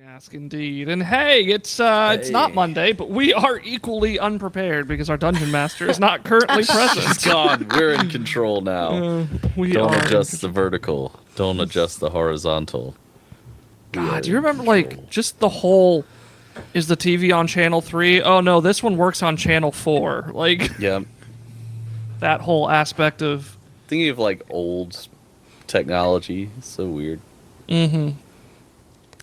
Ask indeed. And hey, it's not Monday, but we are equally unprepared because our dungeon master is not currently present. It's gone. We're in control now. Don't adjust the vertical. Don't adjust the horizontal. God, do you remember like just the whole is the TV on channel 3? Oh no, this one works on channel 4. Like Yeah. that whole aspect of Thinking of like old technology. It's so weird. mm-hmm.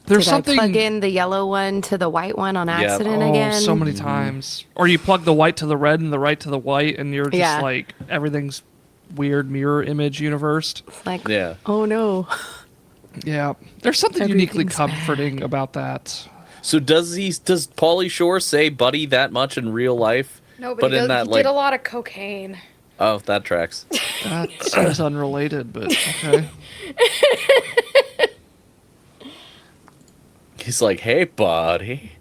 There's Did something I plug in the yellow one to the white one on accident again? so many times. Or you plug the white to the red and the right to the white, and you're just like everything's weird mirror image universe. It's like, Yeah. oh no. Yeah, there's something uniquely Everything's comforting about that. So does Pauly Shore say buddy that much in real life? No, but he did a lot of cocaine. Oh, that tracks. That seems unrelated, but okay. He's like, hey, buddy.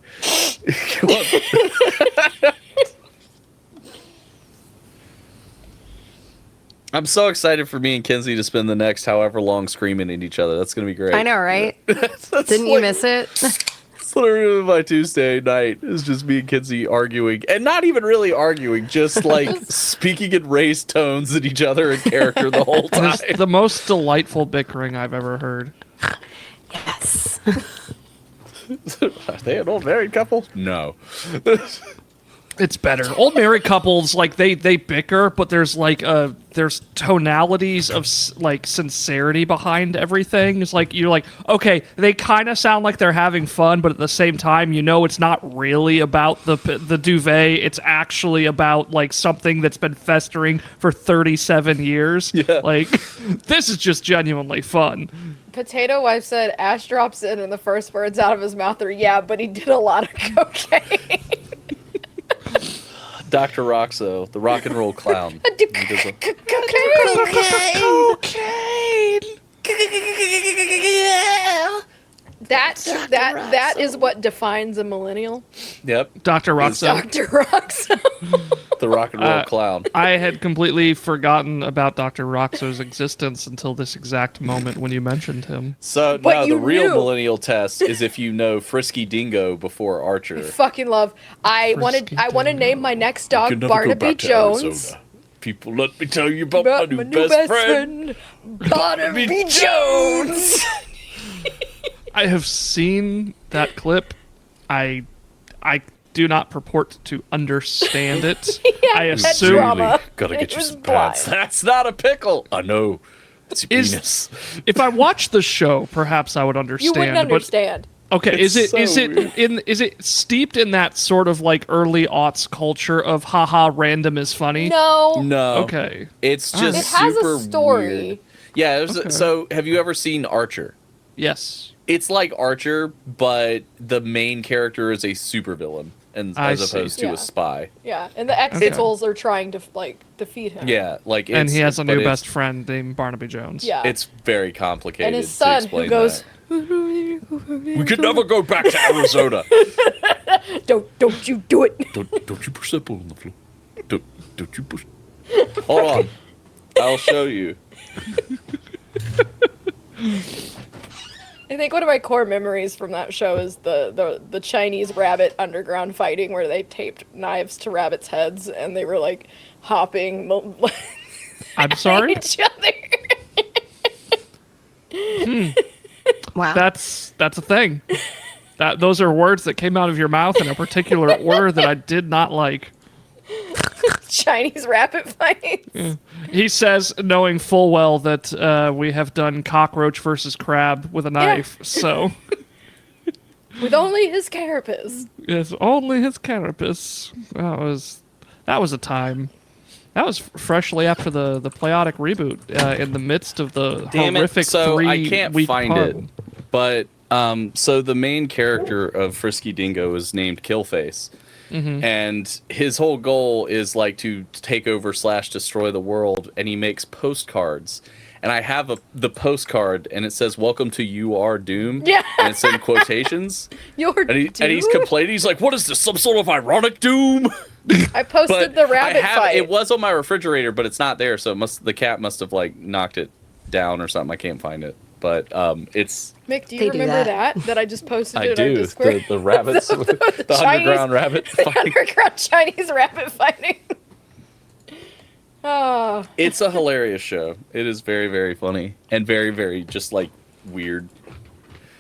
I'm so excited for me and Kinsey to spend the next however long screaming at each other. That's going to be great. I know, right? That's Didn't you miss it? It's literally my Tuesday night. Is just me and Kinsey arguing. And not even really arguing, just like speaking in raised tones at each other in character the whole time. It's the most delightful bickering I've ever heard. Yes. Are they an old married couple? No. It's better. Old married couples, like they bicker, but there's like there's tonalities of like sincerity behind everything. It's like you're like, okay, they kind of sound like they're having fun, but at the same time, you know, it's not really about the duvet. It's actually about like something that's been festering for 37 years. Yeah. Like this is just genuinely fun. Potato Wife said Ash drops in and the first words out of his mouth are, yeah, but he did a lot of cocaine. Dr. Roxo, the rock and roll clown. That is what defines a millennial. Yep. Dr. Roxo. Dr. Roxo. The rock and roll clown. I had completely forgotten about Dr. Roxo's existence until this exact moment when you mentioned him. So, But no, you the real knew. millennial test is if you know Frisky Dingo before Archer. Fucking love. I want to name my next dog Barnaby Jones. People, let me tell you about my new best friend. Barnaby Jones. I have seen that clip. I do not purport to understand it. I assume drama. Gotta It get you was some pads. blind. That's not a pickle. I know. It's your Is- penis. if I watched the show, perhaps I would understand. You wouldn't understand. But, okay, It's is so it steeped in that sort of like early aughts culture of haha random is funny? No. No. Okay. It's just It has super a story. weird. Yeah, so have you ever seen Archer? Yes. It's like Archer, but the main character is a supervillain, and I as see. opposed to Yeah. a spy. Yeah, and the X-Pistols are trying to like defeat him. Yeah, like And he has a new but best friend named Barnaby Jones. Yeah. It's very complicated. And his to son who explain goes, that. We could never go back to Arizona. don't you do it. don't you push that ball on the floor. Don't you push. Hold on, I'll show you. I think one of my core memories from that show is the Chinese rabbit underground fighting where they taped knives to rabbits' heads and they were like hopping I'm sorry? each other. Wow. That's a thing. Those are words that came out of your mouth in a particular order that I did not like. Chinese rabbit fights. He says, knowing full well that we have done cockroach versus crab with a knife, so With only his carapace. it's only his carapace. That was a time. That was freshly after the Playotic reboot, in the midst of the Damn it! horrific So I can't 3-week find pun. it, but so the main character of Frisky Dingo is named Killface. And his whole goal is like to take over / destroy the world, and he makes postcards. And I have the postcard, and it says "Welcome to You Are Doom." Yeah. And it's in quotations. You're And he's complaining. He's like, "What is this? Some sort of ironic doom?" I posted the rabbit fight. It was on my refrigerator, but it's not there. So the cat must have like knocked it down or something. I can't find it. but it's. Mick, do you They do remember that. that I just posted I it on do Discord? the rabbits, the Chinese- underground rabbit. The fight. underground Chinese rabbit fighting. Oh, It's a hilarious show. It is very, very funny and very, very just like weird.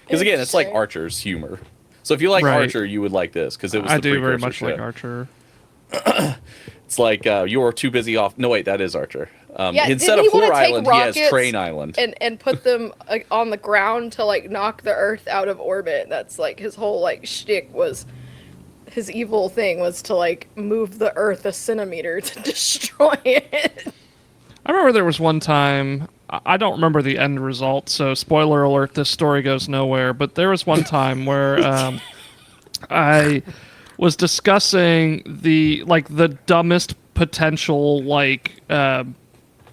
Because again, it's like Interesting. Archer's humor. So if you like Right. Archer, you would like this because it was. I the do very precursor much show. like Archer. It's like you're too busy off. No, wait, that is Archer. Yeah, Instead didn't of he wanna Whore take Island, he has rockets Train Island. and put them on the ground to like knock the Earth out of orbit. That's like his whole like shtick was. His evil thing was to like move the Earth a centimeter to destroy it. I remember there was one time, I don't remember the end result, so spoiler alert, this story goes nowhere, but there was one time where I was discussing the dumbest potential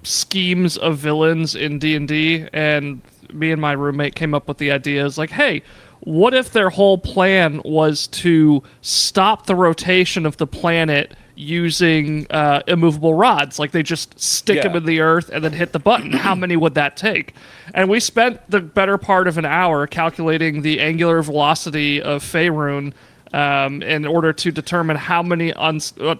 schemes of villains in D&D, and me and my roommate came up with the idea is like, hey, what if their whole plan was to stop the rotation of the planet using immovable rods? Like they just stick them Yeah. in the earth and then hit the button. How many would that take? And we spent the better part of an hour calculating the angular velocity of Faerun in order to determine how many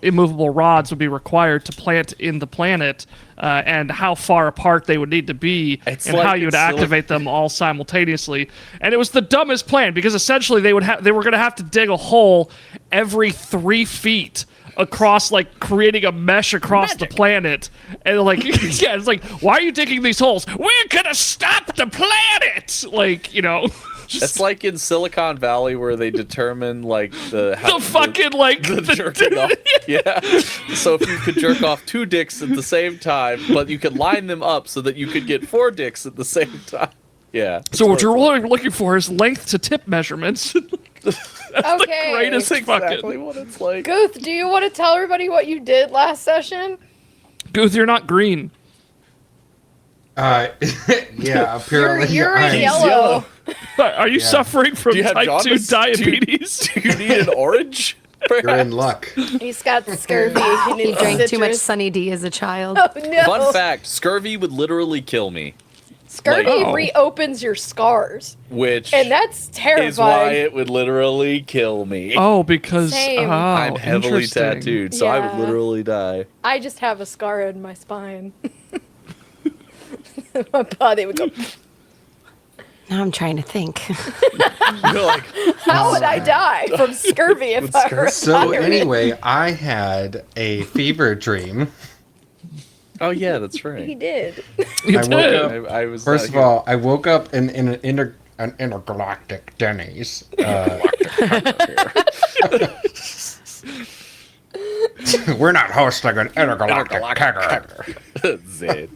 immovable rods would be required to plant in the planet and how far apart they would need to be It's and like how you would it's silly. activate them all simultaneously. And it was the dumbest plan because essentially they were going to have to dig a hole every 3 feet across, like creating a mesh across the planet. And like, yeah, it's like, why are you digging these holes? We're gonna stop the planet. Like, you know. It's like in Silicon Valley where they determine like the fucking like the jerking off. Yeah. So if you could jerk off 2 dicks at the same time, but you could line them up so that you could get 4 dicks at the same time. Yeah. So what you're really looking for is length to tip measurements. Okay. greatest That's exactly fucking. what it's like. Guth, do you want to tell everybody what you did last session? Guth, you're not green. Yeah, apparently You're I'm yellow. Are you suffering from Do you have type 2 jaundice? diabetes? Do you need an orange? You're in luck. He's got scurvy. He He needs drank too much citrus. Sunny D as a child. Oh, no. Fun fact: scurvy would literally kill me, Scurvy Oh. reopens your scars, which and that's terrifying. is why it would literally kill me. Oh, because Same. I'm heavily interesting. tattooed, so I would Yeah. literally die. I just have a scar in my spine. My body would go. Now I'm trying to think. You're like, How would I die from scurvy if I were a So pirate? anyway, I had a fever dream. oh yeah, that's He right. did. You I woke did. up- I was First not of all, I woke up in an intergalactic Denny's. We're not hosting an intergalactic kegger. here. Zed.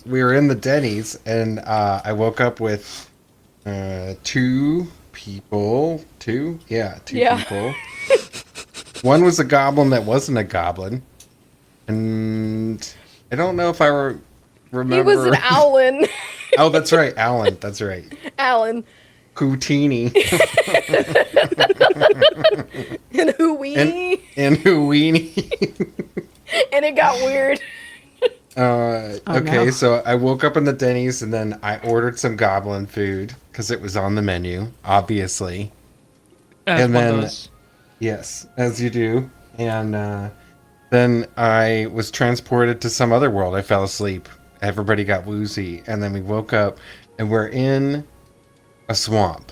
We were in the Denny's, and I woke up with 2 people. 2? Yeah, 2 Yeah. people. One was a goblin that wasn't a goblin. And I don't know if I remember. He was an Owlin. Oh, that's right. Alan. That's right. Alan. Houtini. And Hooey. And Houini. And it got weird. Okay, no. so I woke up in the Denny's and then I ordered some goblin food because it was on the menu, obviously. As And one then- does. Yes, as you do. And then I was transported to some other world. I fell asleep. Everybody got woozy. And then we woke up and we're in a swamp.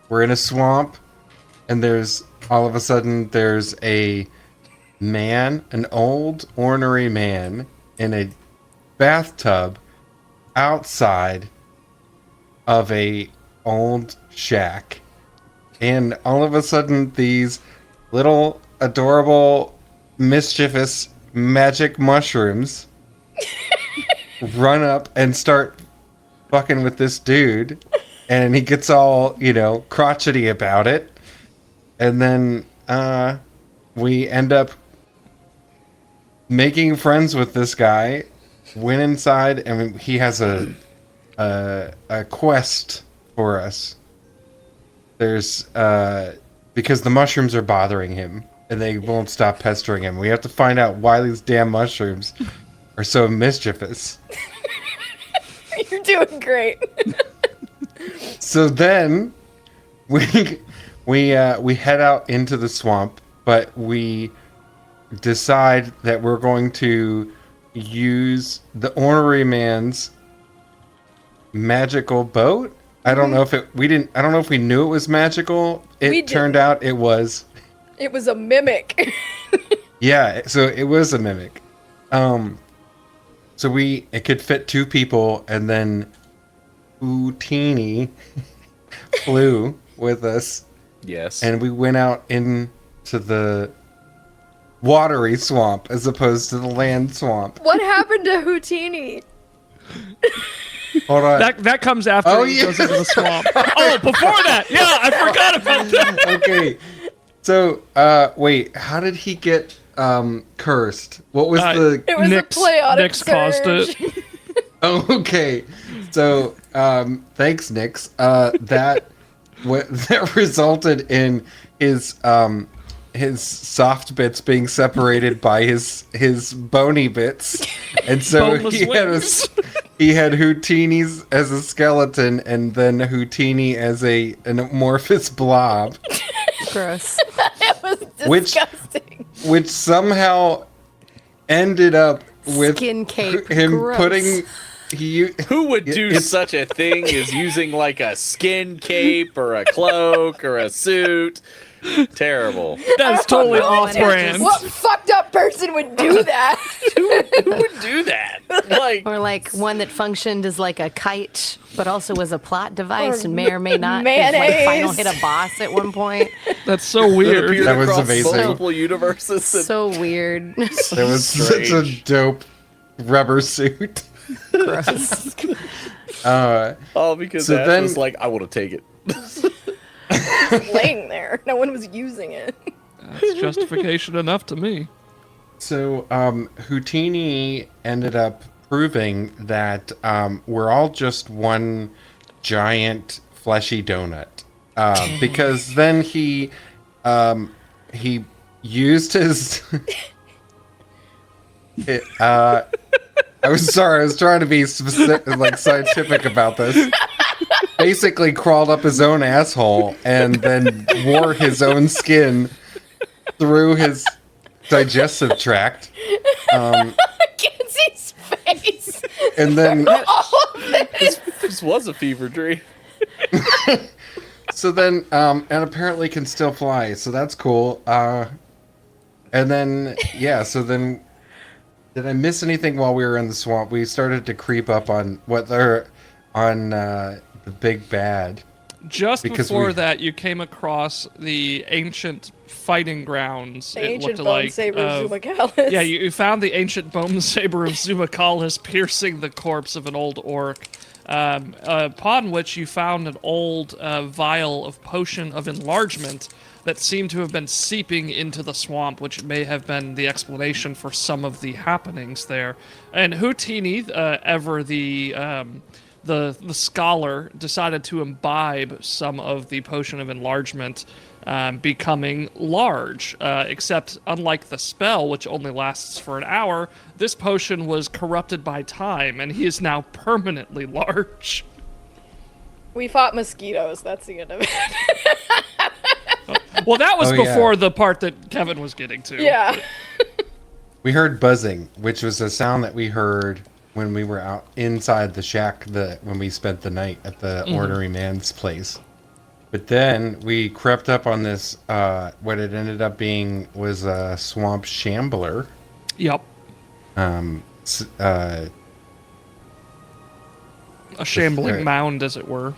We're in a swamp and there's all of a sudden there's a man, an old ornery man in a bathtub outside of a old shack. And all of a sudden these little adorable mischievous magic mushrooms run up and start fucking with this dude, and he gets all, crotchety about it. And then we end up making friends with this guy, went inside, and he has a quest for us. There's because the mushrooms are bothering him and they won't stop pestering him. We have to find out why these damn mushrooms are so mischievous. You're doing great. So then we head out into the swamp, but we decide that we're going to use the ornery man's magical boat. I don't know if I don't know if we knew it was magical. It turned out it was. It was a mimic. Yeah, so it was a mimic. So it could fit 2 people, and then Houtini flew with us, Yes. and we went out into the watery swamp as opposed to the land swamp. What happened to Houtini? Hold on. That comes after he goes into the swamp. Oh, before that, yeah, I forgot about that. Okay. So, wait, how did he get cursed? What was the... It was Nyx- a playotic Nyx caused surge. it. Oh, okay. So, thanks, Nyx. That resulted in his soft bits being separated by his bony bits, and so Boneless wings. he had Houtini's as a skeleton, and then Houtini as an amorphous blob, Gross. It was Which- disgusting. which somehow ended up with Skin cape. him Gross. putting Who would do It's- such a thing as using like a skin cape or a cloak or a suit? Terrible. That's totally Oh, off brand. What fucked up person would do that? Who would do that? Like, Or like one that functioned as like a kite, but also was a plot device Or and may or may not have, mayonnaise. like final hit a boss at one point. That's so weird. appeared That was across amazing. multiple universes. And So weird. There was such a dope rubber suit. Gross. all because So Ash then- was like, I want to take it. Laying there. No one was using it. That's justification enough to me. So, Houtini ended up proving that we're all just one giant fleshy donut. Because then he used his. I was sorry. I was trying to be specific, like scientific about this. Basically, crawled up his own asshole and then wore his own skin through his digestive tract. I can't see his face. And then, This was a fever dream. so then, and apparently can still fly, so that's cool. And then, yeah, so then, did I miss anything while we were in the swamp? We started to creep up on the big bad. Just Because before we- that, you came across the ancient fighting grounds. The it ancient looked bone like saber of- Zumacalis. Yeah, you found the ancient bone saber of Zumacalis piercing the corpse of an old orc. Upon which you found an old vial of potion of enlargement that seemed to have been seeping into the swamp, which may have been the explanation for some of the happenings there. And Houtini, ever the scholar, decided to imbibe some of the potion of enlargement, becoming large. Except, unlike the spell, which only lasts for an hour, this potion was corrupted by time, and he is now permanently large. We fought mosquitoes. That's the end of it. Well, that was Oh, yeah. before the part that Kevin was getting to. Yeah. We heard buzzing, which was a sound that we heard when we were out inside the shack when we spent the night at the ornery man's place. But then we crept up on this, what it ended up being was a swamp shambler. Yep. Uh, A shambling Right. mound, as it were.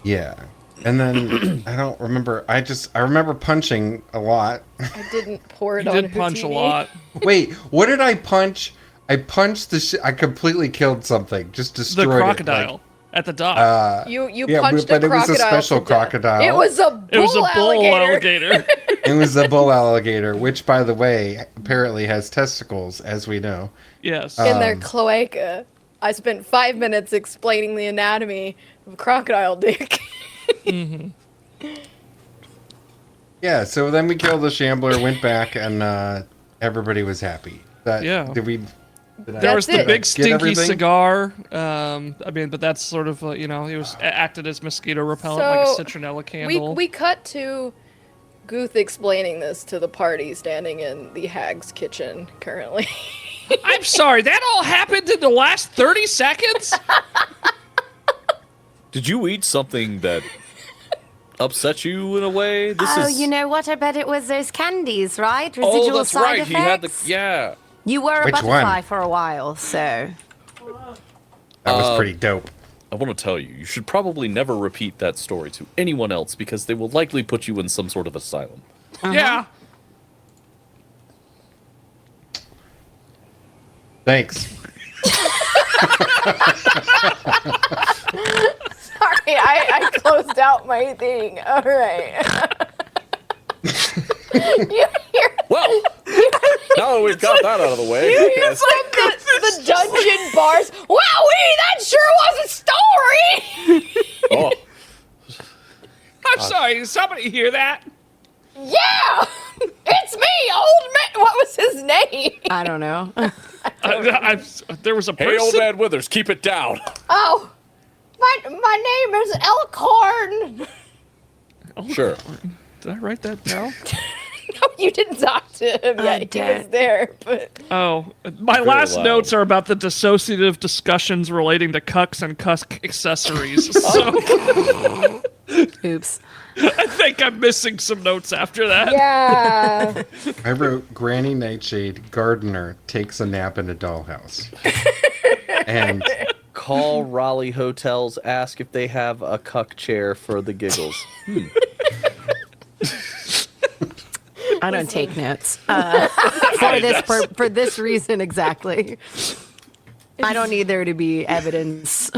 yeah. And then I don't remember. I remember punching a lot. I didn't pour it He on did punch a Houtini. lot. Wait, what did I punch? I punched I completely killed something. Just The destroyed it, like, crocodile at the dock. You Yeah, punched but a it was a crocodile. special to death. crocodile. It was a bull It was a bull alligator. alligator. It was a bull alligator, which, by the way, apparently has testicles, as we know. Yes. In their cloaca. I spent 5 minutes explaining the anatomy of crocodile dick. Yeah, so then we killed the shambler, went back, and everybody was happy. Yeah. Did we There was the That's it. big Get stinky everything? cigar. I mean, but that's sort of he was acted as mosquito repellent, like a So, citronella candle. We cut to Guth explaining this to the party standing in the hag's kitchen currently. I'm sorry, that all happened in the last 30 seconds. Did you eat something that upset you in a way? Oh, you know what? I bet it was those candies, right? Residual Oh, that's side right. effects. He had the yeah. You were a Which butterfly one? for a while, so. That was pretty dope. I want to tell you, you should probably never repeat that story to anyone else because they will likely put you in some sort of asylum. Yeah. Thanks. Sorry, I closed out my thing. All right. You hear Well, now that we've got that out of the way, yes. the dungeon bars? Wowee, that sure was a story. Oh, I'm sorry, did somebody hear that? Yeah, it's me, old man. What was his name? I don't know. There was a hey, person. old man Withers, keep it down. Oh, my name is Elkhorn. Sure. Did I write that down? No, you didn't talk to him yet. He was don't. there, but Oh, my last loud. notes are about the dissociative discussions relating to cucks and cuck accessories. So Oops. I think I'm missing some notes after that. yeah. I wrote Granny Nightshade Gardener takes a nap in a dollhouse. And Call Raleigh Hotels, ask if they have a cuck chair for the giggles. I don't take notes for this reason exactly. I don't need there to be evidence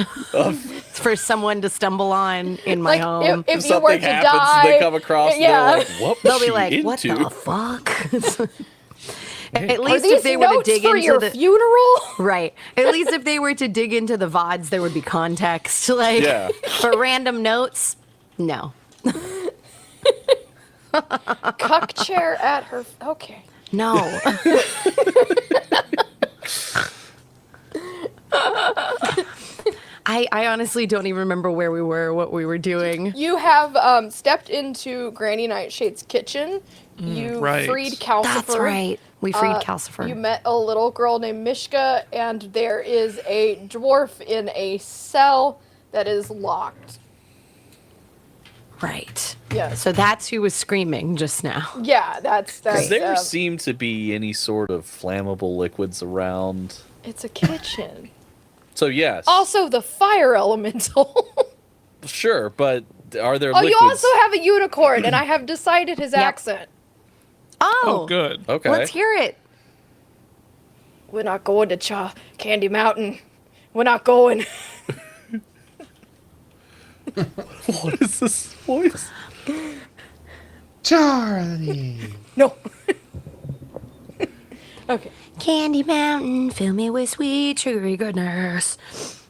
for someone to stumble on in my Like home. if you Something were to happens, die, they come across, and yeah. they're like, what was They'll be she like, into? "What the fuck?" At Are least these if they were to notes dig for into your the funeral? right, at least if they were to dig into the VODs, there would be context. Like Yeah. for random notes, no. Cuck chair at her. Okay. No. I honestly don't even remember where we were, what we were doing. You have stepped into Granny Nightshade's kitchen. You right. freed Calcifer. That's right. We freed Uh, Calcifer. You met a little girl named Mishka, and there is a dwarf in a cell that is locked. Right. Yes. So that's who was screaming just now. Yeah, that's Does there seem to be any sort of flammable liquids around? It's a kitchen. So yes. Also, the fire elemental. Sure, but are there Oh, liquids? you also have a unicorn, and I have decided his accent. Oh, Oh, good. Okay. Let's hear it. We're not going to Candy Mountain. We're not going. What is this voice? Charlie. No. Okay. Candy Mountain, fill me with sweet sugary goodness.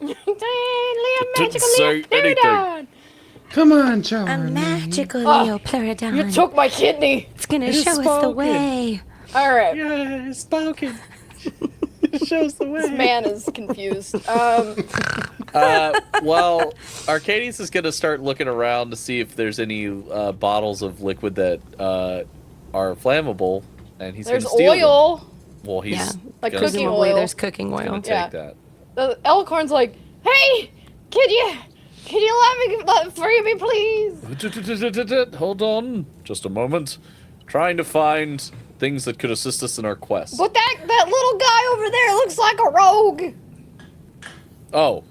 Didn't say anything. Come on, A Charlie. magical Oh, Leoplerodon. You took my kidney. It's gonna It show is us the spoken. way. All right. Yeah, it's spoken. It shows the way. This man is confused. Well, Arcadius is going to start looking around to see if there's any bottles of liquid that are flammable, and he's going There's to steal them. Yeah. oil. Well, he's Like gonna, cooking Presumably oil. there's cooking gonna oil. take Yeah. that. The Elkhorn's like, hey, can you let free me, please? Hold on, just a moment. Trying to find things that could assist us in our quest. But that little guy over there looks like a rogue. Oh.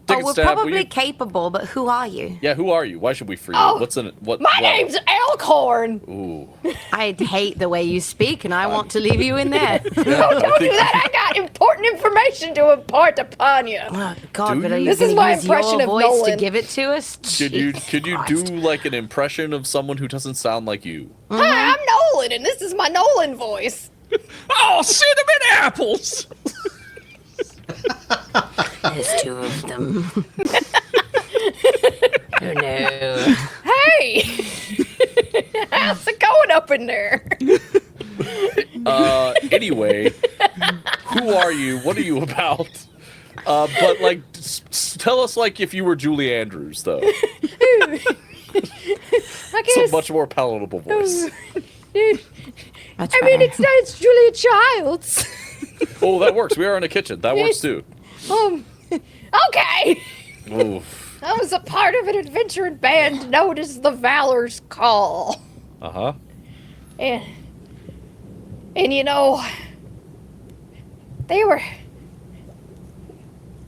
Take Oh, a we're stab, will probably you? capable, but who are you? Yeah, who are you? Why should we free you? Oh, What's in it? What? My what? name's Elkhorn. Ooh. I hate the way you speak, and I want to leave you in there. Yeah, I Don't do think- that. I got important information to impart upon you. Oh, God, Do but are you? you This going is to my use your impression of voice to Nolan. give it to us? Could you do like an impression of someone who doesn't sound like you? Hi, I'm Nolan, and this is my Nolan voice. Oh, cinnamon apples! There's two of them. Oh, no. Hey, how's it going up in there? Anyway, who are you? What are you about? But like, tell us like if you were Julie Andrews, though. It's a much more palatable voice. It's Julia Childs. Oh, that works. We are in a kitchen. That works too. Okay. Oof. I was a part of an adventuring band known as the Valor's Call. Uh-huh. And you know,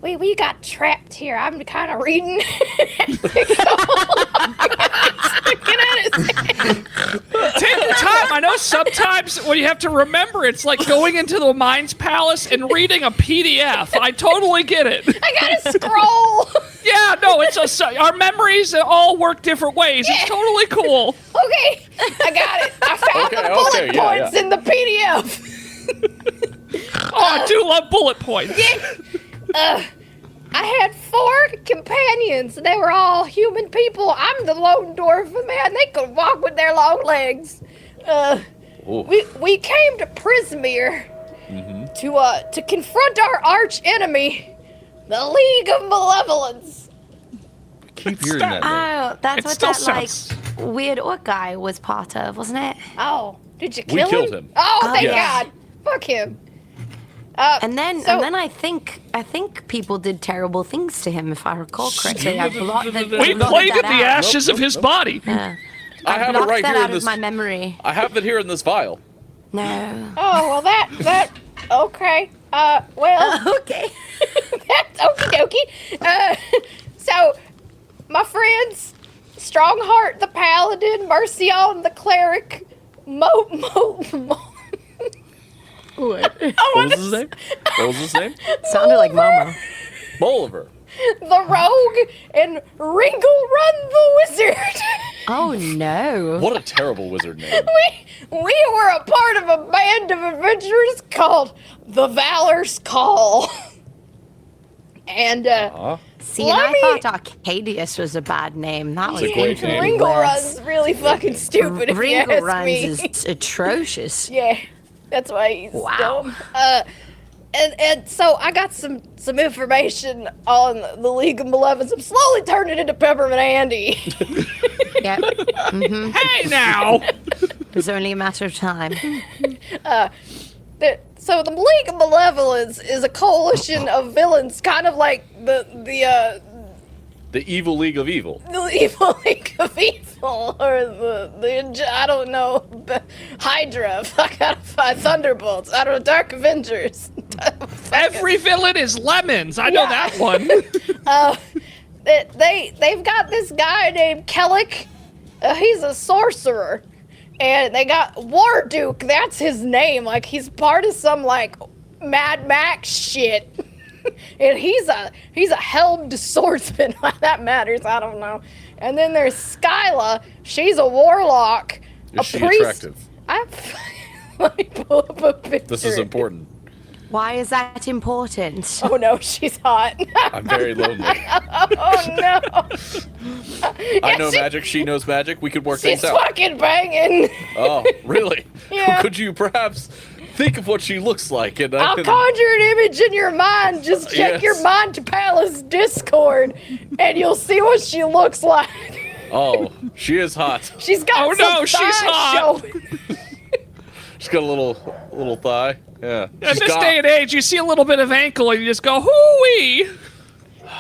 we got trapped here. I'm kind of reading. Take your time. I know sometimes when you have to remember, it's like going into the Mind's Palace and reading a PDF. I totally get it. I gotta scroll. Yeah, no, it's just our memories all work different ways. It's totally cool. Okay, I got it. I found the bullet points in the PDF. Oh, I do love bullet points. I had 4 companions. They were all human people. I'm the lone dwarf, man. They could walk with their long legs. We came to Prismere to confront our arch enemy, the League of Malevolence. Keep hearing that name. Oh, that's It what still that sounds- weird orc guy was part of, wasn't it? Oh, did you kill him? killed him. Oh, thank yes. God. Fuck him. And then I think people did terrible things to him, if I recall correctly. I blocked that. We blocked played that in the out. ashes of his body. Yeah. I have it blocked right that here out in this. of my memory. I have it here in this vial. No. Oh, well, that, okay. Well, Okay. that's okie dokie. So, my friends, Strongheart the Paladin, Mercion the Cleric, What? What was his name? What was his name? Sounded like Momo. Bolivar. the Rogue, and Ringle Run the Wizard. Oh no. What a terrible wizard name. We were a part of a band of adventurers called the Valor's Call. And, See, and I thought Arcadius was a bad name. That was a great name. Ringle worse. Run's really fucking stupid, if you Ringle ask Runs me. is atrocious. Yeah, that's why he's Wow. dumb. And so I got some information on the League of Malevolence. I'm slowly turning into Peppermint Andy. Yep. Hey now! It was only a matter of time. So the League of Malevolence is a coalition of villains, kind of like the Evil League of Evil. Evil League of Evil, or the I don't know, the Hydra. I gotta find Thunderbolts. I don't know, Dark Avengers. Every villain is lemons. I know Yeah. that one. They've got this guy named Kellic. He's a sorcerer. And they got Warduke, that's his name. Like, he's part of some, like, Mad Max shit. And he's a helmed swordsman. Why that matters, I don't know. And then there's Skyla. She's a warlock. Is she attractive? Let me pull up a picture. This is important. Why is that important? Oh no, she's hot. I'm very lonely. Oh no. I know magic, she knows magic. We could work She's things out. fucking banging. Oh, really? Yeah. Could you perhaps think of what she looks like? And I'll conjure an image in your mind. Just check Yes. your Mind Palace Discord, and you'll see what she looks like. Oh, she is hot. She's got Oh, some no, she's thighs hot. showing. She's got a little thigh. Yeah. In She's this got- day and age, you see a little bit of ankle and you just go, hoo-wee!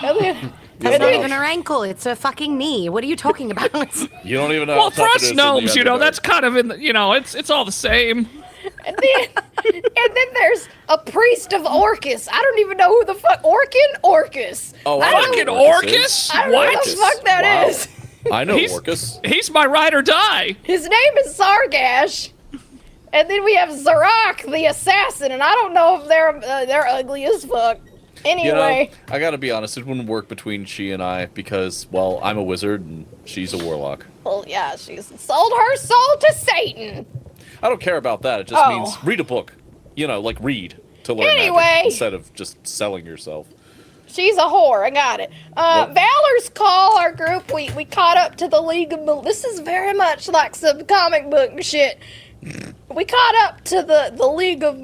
And then- That's not even her ankle. It's a fucking knee. What are you talking about? You don't even know. Well, how for tough it us is in gnomes, the you know, underdark. that's kind of in the, it's all the same. and then there's a priest of Orcus. I don't even know who the fuck Orcus. Oh, I I know Fucking who Orcus is. Orcus? I don't know What? who the fuck that Wow. is. I know He's- Orcus. He's my ride or die. His name is Sargash. And then we have Zarak, the assassin, and I don't know if they're ugly as fuck. Anyway, You know, I gotta be honest, it wouldn't work between she and I because, well, I'm a wizard and she's a warlock. well, yeah, she's sold her soul to Satan. I don't care about that. It just Oh. means read a book. You know, like read to learn Anyway. magic instead of just selling yourself. She's a whore. I got it. Valor's Call, our group, we caught up to the League of This is very much like some comic book shit. We caught up to the League of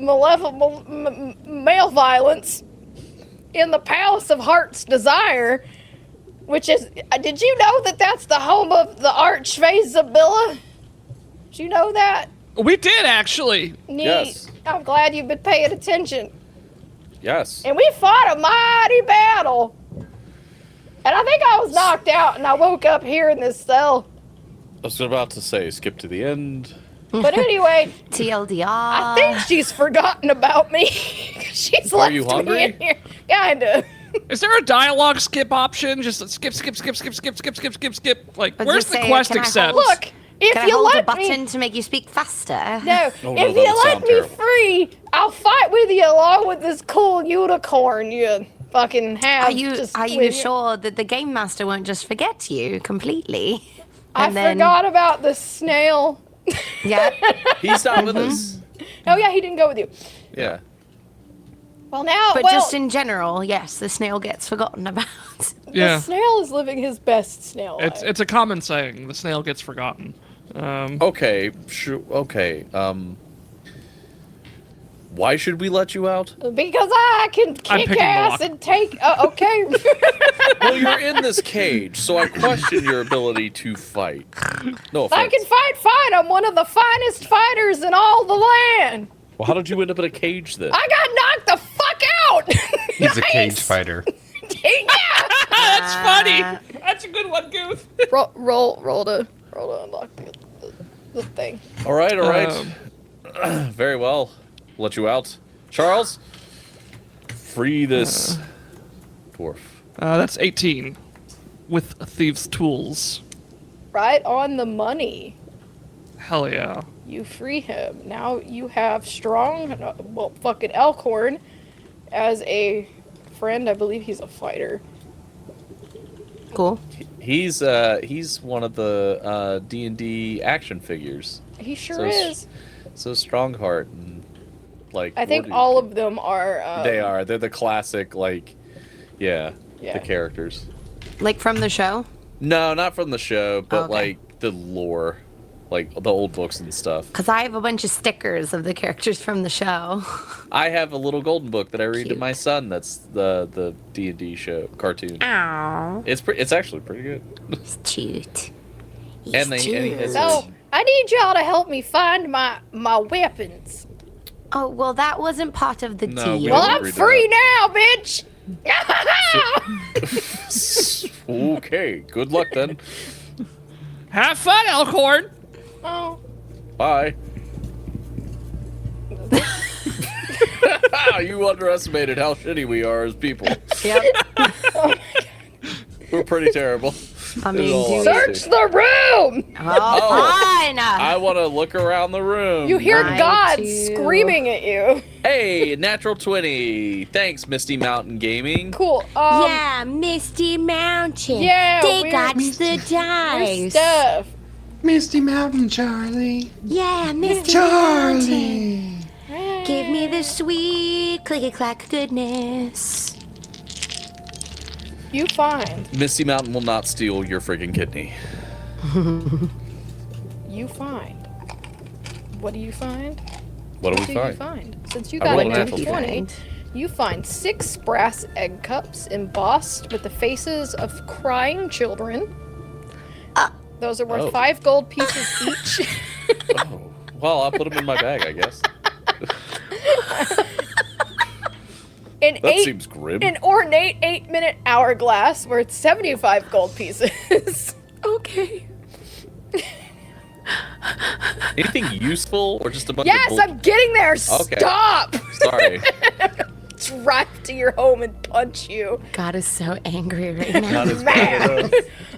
male violence in the Palace of Heart's Desire, which is, did you know that that's the home of the Archfey Zabilla? Did you know that? We did, actually. Neat. Yes. I'm glad you've been paying attention. Yes. And we fought a mighty battle. And I think I was knocked out and I woke up here in this cell. I was about to say, skip to the end. But anyway, TLDR. I think she's forgotten about me. She's Are left you me hungry? in here. Kinda. Is there a dialogue skip option? Just skip, skip, skip, skip, skip, skip, skip, skip, skip. Like, I was where's gonna the say, quest can I accept? hold- Look, if Can I you hold a let button me... to make you speak faster? No, Oh, no, if that you would let sound me terrible. free, I'll fight with you along with this cool unicorn you fucking have. Are you just are you with sure that the game master won't just forget you completely? I And then- forgot about the snail. Yeah. He's not with us. Oh yeah, he didn't go with you. Yeah. Well now, But well, just in general, yes, the snail gets forgotten about. Yeah. the snail is living his best snail life. It's a common saying. The snail gets forgotten. Okay. Sure. Okay. Why should we let you out? Because I can I'm kick picking the ass lock. and take. Okay. Well, you're in this cage, so I question your ability to fight. No I offense. can fight fine. I'm one of the finest fighters in all the land. Well, how did you end up in a cage then? I got knocked the fuck out. He's a cage Nice. fighter. Yeah. That's funny. That's a good one, Goof. roll to unlock the thing. All right. All right. Very well. Let you out, Charles. Free this dwarf. That's 18 with a thief's tools. Right on the money. Hell yeah. You free him. Now you have strong, well, fucking Elkhorn as a friend. I believe he's a fighter. Cool. He's one of the D&D action figures. He sure So is. So Strongheart and like. I think what do- all of them are. They are. They're the classic like. Yeah. Yeah. The characters. Like from the show? No, not from the show, but Okay. like the lore, like the old books and stuff. Because I have a bunch of stickers of the characters from the show. I have a little golden book that I read to Cute. my son. That's the D&D show cartoon. Ow. It's actually pretty good. It's cute. And he has So I need y'all to help me find my weapons. Oh, well, that wasn't part of the No, we deal. Well, didn't I'm read that free up. now, bitch. Okay, good luck then. Have fun, Elkhorn. Oh. Bye. You underestimated how shitty we are as people. Yep. We're pretty terrible. I In mean, all do honesty. Search the room. Oh, fine. I want to look around the room. You hear I God do. screaming at you. Hey, natural 20. Thanks, Misty Mountain Gaming. Cool. Yeah, Misty Mountain. Yeah, They we're- got the Your dice. stuff. Misty Mountain, Charlie. Yeah, Misty Mountain. Charlie. Give me the sweet clicky clack goodness. You find. Misty Mountain will not steal your friggin' kidney. You find. What do you find? What do What we do you find? find? Since you I got rolled a a natural 20, you find 6 brass egg cups embossed with the faces of crying children. Those are worth Oh. 5 gold pieces each. Oh, well, I'll put them in my bag, I guess. An That seems grim. An ornate 8-minute hourglass worth 75 gold pieces. Okay. Anything useful or just a bunch Yes, of I'm getting there. Okay. Stop! Sorry. Drive to your home and punch you. God is so angry right now. Not as bad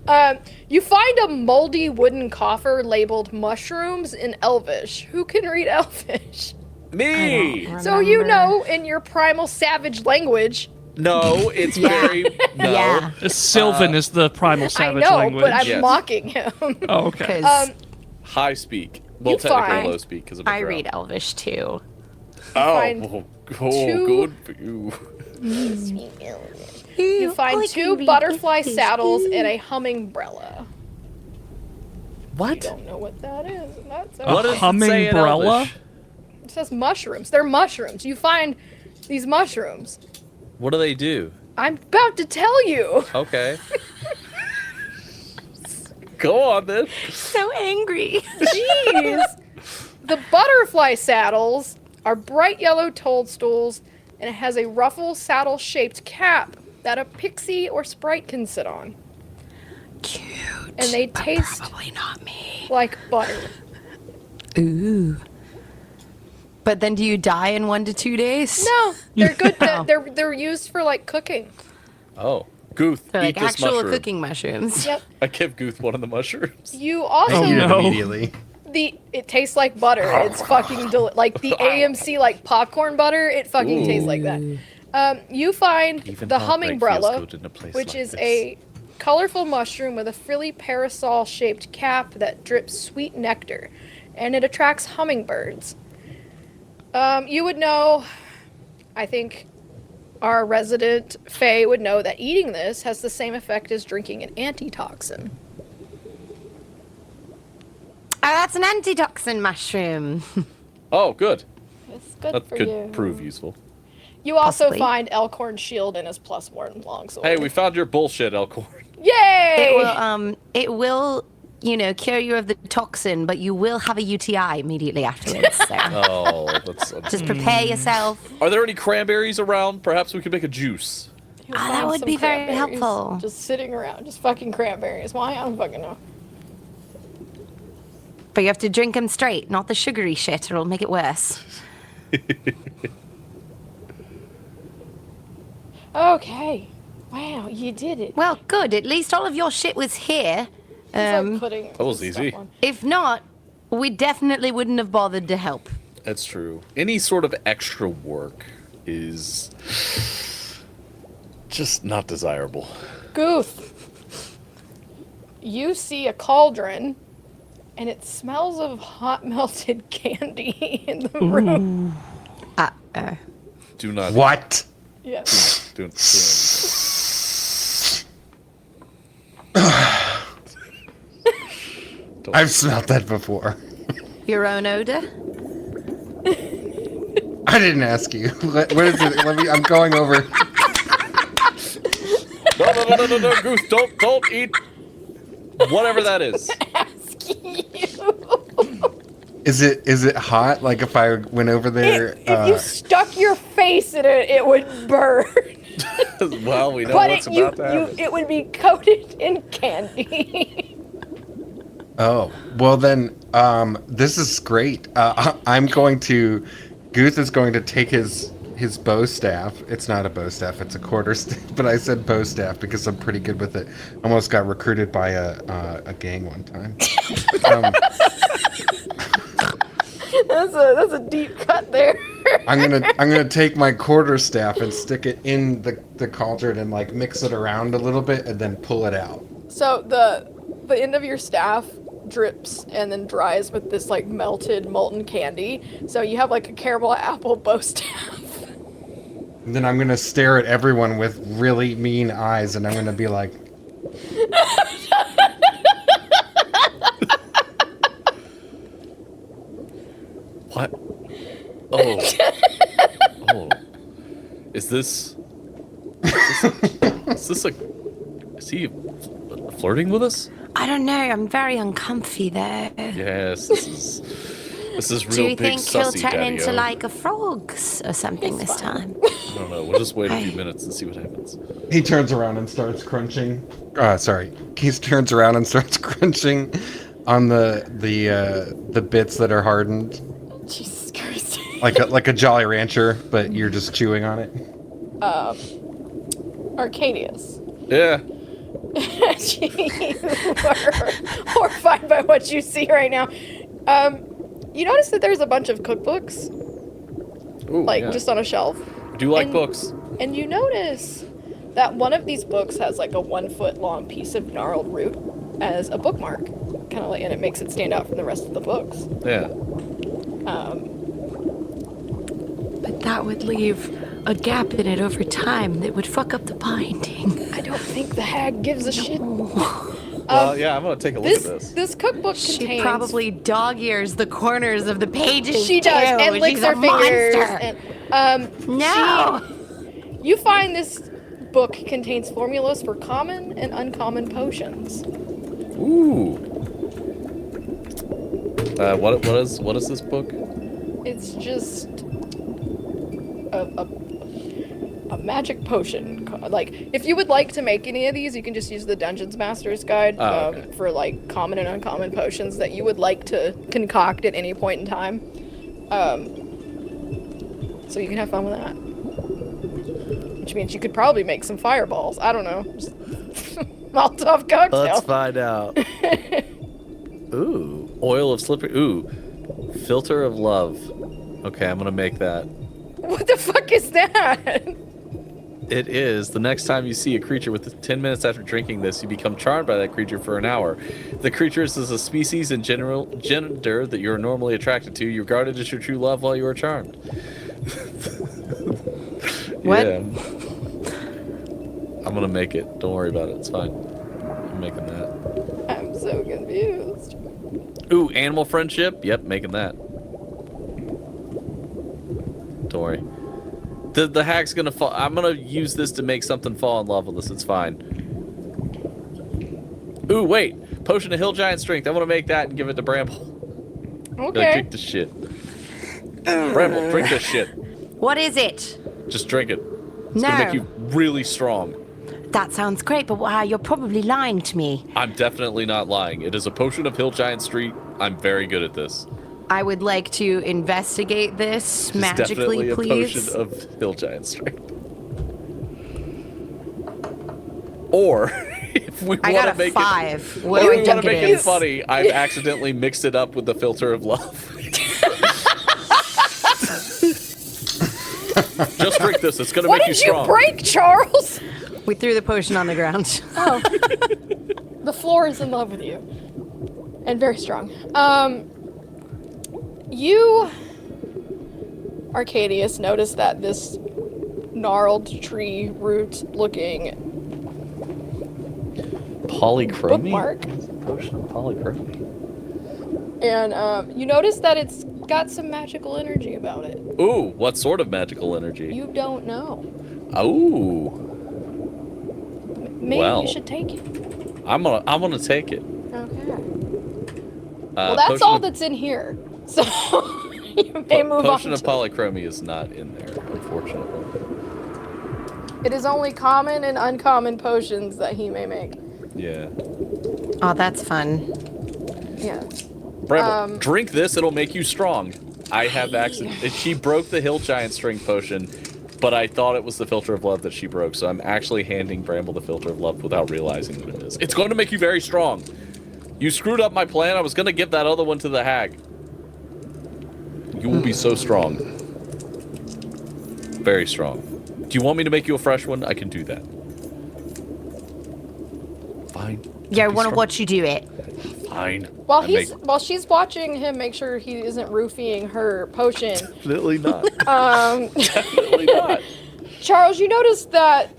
enough. You find a moldy wooden coffer labeled mushrooms in Elvish. Who can read Elvish? Me! So you know in your primal savage language. No, it's Yeah. very... No. Yeah. Sylvan is the primal savage I know, language. but I'm Yes. mocking him. Oh, okay. 'Cause High speak. Well, You technically find- low speak because I'm a I drow. read Elvish too. find Oh, two- good for you. You find I 2 can read butterfly Elvish. saddles and a hummingbrella. You What? don't know what that is. That's A What does it say in hummingbrella? Elvish? It says mushrooms. They're mushrooms. You find These mushrooms. What do they do? I'm about to tell you. Okay. Go on then. So angry. Jeez. The butterfly saddles are bright yellow toadstools, and it has a ruffle saddle-shaped cap that a pixie or sprite can sit on. Cute. And they but taste probably not me. like butter. Ooh. But then do you die in 1 to 2 days? No, they're good. Oh. They're used for like cooking. Oh, Guth, They're eat like this actual mushroom. cooking mushrooms. Yep. I give Guth one of the mushrooms. You also I eat it no. immediately. it tastes like butter. It's fucking like the AMC like popcorn butter. It fucking tastes like that. You find Even the heartbreak feels hummingbrella, good in a place which like is this. a colorful mushroom with a frilly parasol-shaped cap that drips sweet nectar, and it attracts hummingbirds. You would know, I think our resident Fae would know that eating this has the same effect as drinking an antitoxin. Oh, that's an antitoxin mushroom. Oh, good. It's good That for could you. prove useful. You also Possibly. find Elkhorn shield in his +1 longsword. Hey, we found your bullshit, Elkhorn. Yay! It will, cure you of the toxin, but you will have a UTI immediately afterwards. So Oh, that's. just prepare yourself. Are there any cranberries around? Perhaps we could make a juice. You'll that find would some be very cranberries helpful. Just sitting around, just fucking cranberries. Why? I don't fucking know. But you have to drink them straight, not the sugary shit, or it'll make it worse. Okay. Wow, you did it. Well, good. At least all of your shit was here. He's, like, putting that was stuff easy. on. If not, we definitely wouldn't have bothered to help. That's true. Any sort of extra work is just not desirable. Goof. You see a cauldron, and it smells of hot melted candy in the room. Do not. What? Yes. Do anything. I've smelled that before. Your own odor? I didn't ask you. What is it? I'm going over. No, Goose, don't eat whatever that is. Is it hot? Like if I went over there? If you stuck your face in it, it would burn. Well, we know But what's about to happen. it would be coated in candy. Oh, well then, this is great. I'm going to, Guth is going to take his bow staff. It's not a bow staff, it's a quarter staff, but I said bow staff because I'm pretty good with it. Almost got recruited by a gang one time. That's a deep cut there. I'm gonna take my quarter staff and stick it in the cauldron and like mix it around a little bit and then pull it out. So the end of your staff drips and then dries with this like melted molten candy. So you have like a caramel apple bow staff. And then I'm gonna stare at everyone with really mean eyes and I'm gonna be like, What? Oh. Oh. Is this is he flirting with us? I don't know. I'm very uncomfy there. Yes, this is real Do you big think he'll sussy, turn into Daddy-o. like a frog or something this time? I don't know. We'll just wait a few minutes and see what happens. he turns around and starts crunching. Sorry. He turns around and starts crunching on the bits that are hardened. Jesus Christ. Like a Jolly Rancher, but you're just chewing on it. Arcadius. Yeah. Jeez, we're horrified by what you see right now. You notice that there's a bunch of cookbooks, Ooh, like yeah. just on a shelf, I do like and- books. and you notice that one of these books has like a 1 foot long piece of gnarled root as a bookmark, kind of like, and it makes it stand out from the rest of the books. Yeah. But that would leave a gap in it over time that would fuck up the binding. I don't think the hag gives a shit. Well, yeah, I'm gonna take a look at this. This cookbook She contains. probably dog ears the corners of the pages. She does, too. and licks She's a her fingers. monster. And No. You find this book contains formulas for common and uncommon potions. Ooh. What is this book? It's just a magic potion. Like, if you would like to make any of these, you can just use the Dungeons Master's Guide Okay. for like common and uncommon potions that you would like to concoct at any point in time. So you can have fun with that. Which means you could probably make some fireballs. I don't know. Just Molotov cocktail. Let's find out. Ooh, oil of slippery. Ooh, filter of love. Okay, I'm gonna make that. What the fuck is that? It is. The next time you see a creature with 10 minutes after drinking this, you become charmed by that creature for an hour. The creature is a species and gender that you're normally attracted to. You regard it as your true love while you are charmed. What? Yeah. I'm gonna make it. Don't worry about it. It's fine. I'm making that. I'm so confused. Ooh, animal friendship. Yep, making that. Don't worry. The hag's gonna fall. I'm gonna use this to make something fall in love with us. It's fine. Ooh, wait. Potion of hill giant strength. I want to make that and give it to Bramble. Okay. Drink this shit. Bramble, drink this shit. What is it? Just drink it. It's No. gonna make you really strong. That sounds great, but wow, you're probably lying to me. I'm definitely not lying. It is a potion of hill giant strength. I'm very good at this. I would like to investigate this It's magically, definitely a please. potion of hill giant strength. Or if we I want got to a make 5. it, What or do we I want to think make it it is? funny, I've accidentally mixed it up with the filter of love. Just drink this. It's gonna What make you did you strong. break, Charles? We threw the potion on the ground. Oh. The floor is in love with you. And very strong. You, Arcadius, noticed that this gnarled tree root looking Polychromy. bookmark. Potion of polychromy. And you notice that it's got some magical energy about it. Ooh, what sort of magical energy? You don't know. Ooh, Maybe Well. you should take it. I'm gonna take it. Okay. Well, that's potion all of- that's in here. So you may move Potion on. of polychromy is not in there, unfortunately. It is only common and uncommon potions that he may make. Yeah. Oh, that's fun. Yeah. Bramble, drink this. It'll make you strong. I have accident. She broke the hill giant string potion, but I thought it was the filter of love that she broke. So I'm actually handing Bramble the filter of love without realizing what it is. It's going to make you very strong. You screwed up my plan. I was going to give that other one to the hag. You will be so strong. Very strong. Do you want me to make you a fresh one? I can do that. Fine. Yeah, I Be want to strong. watch you do it. Fine. While I he's make- while she's watching him make sure he isn't roofing her potion, Definitely not. um, Definitely not. Charles, you notice that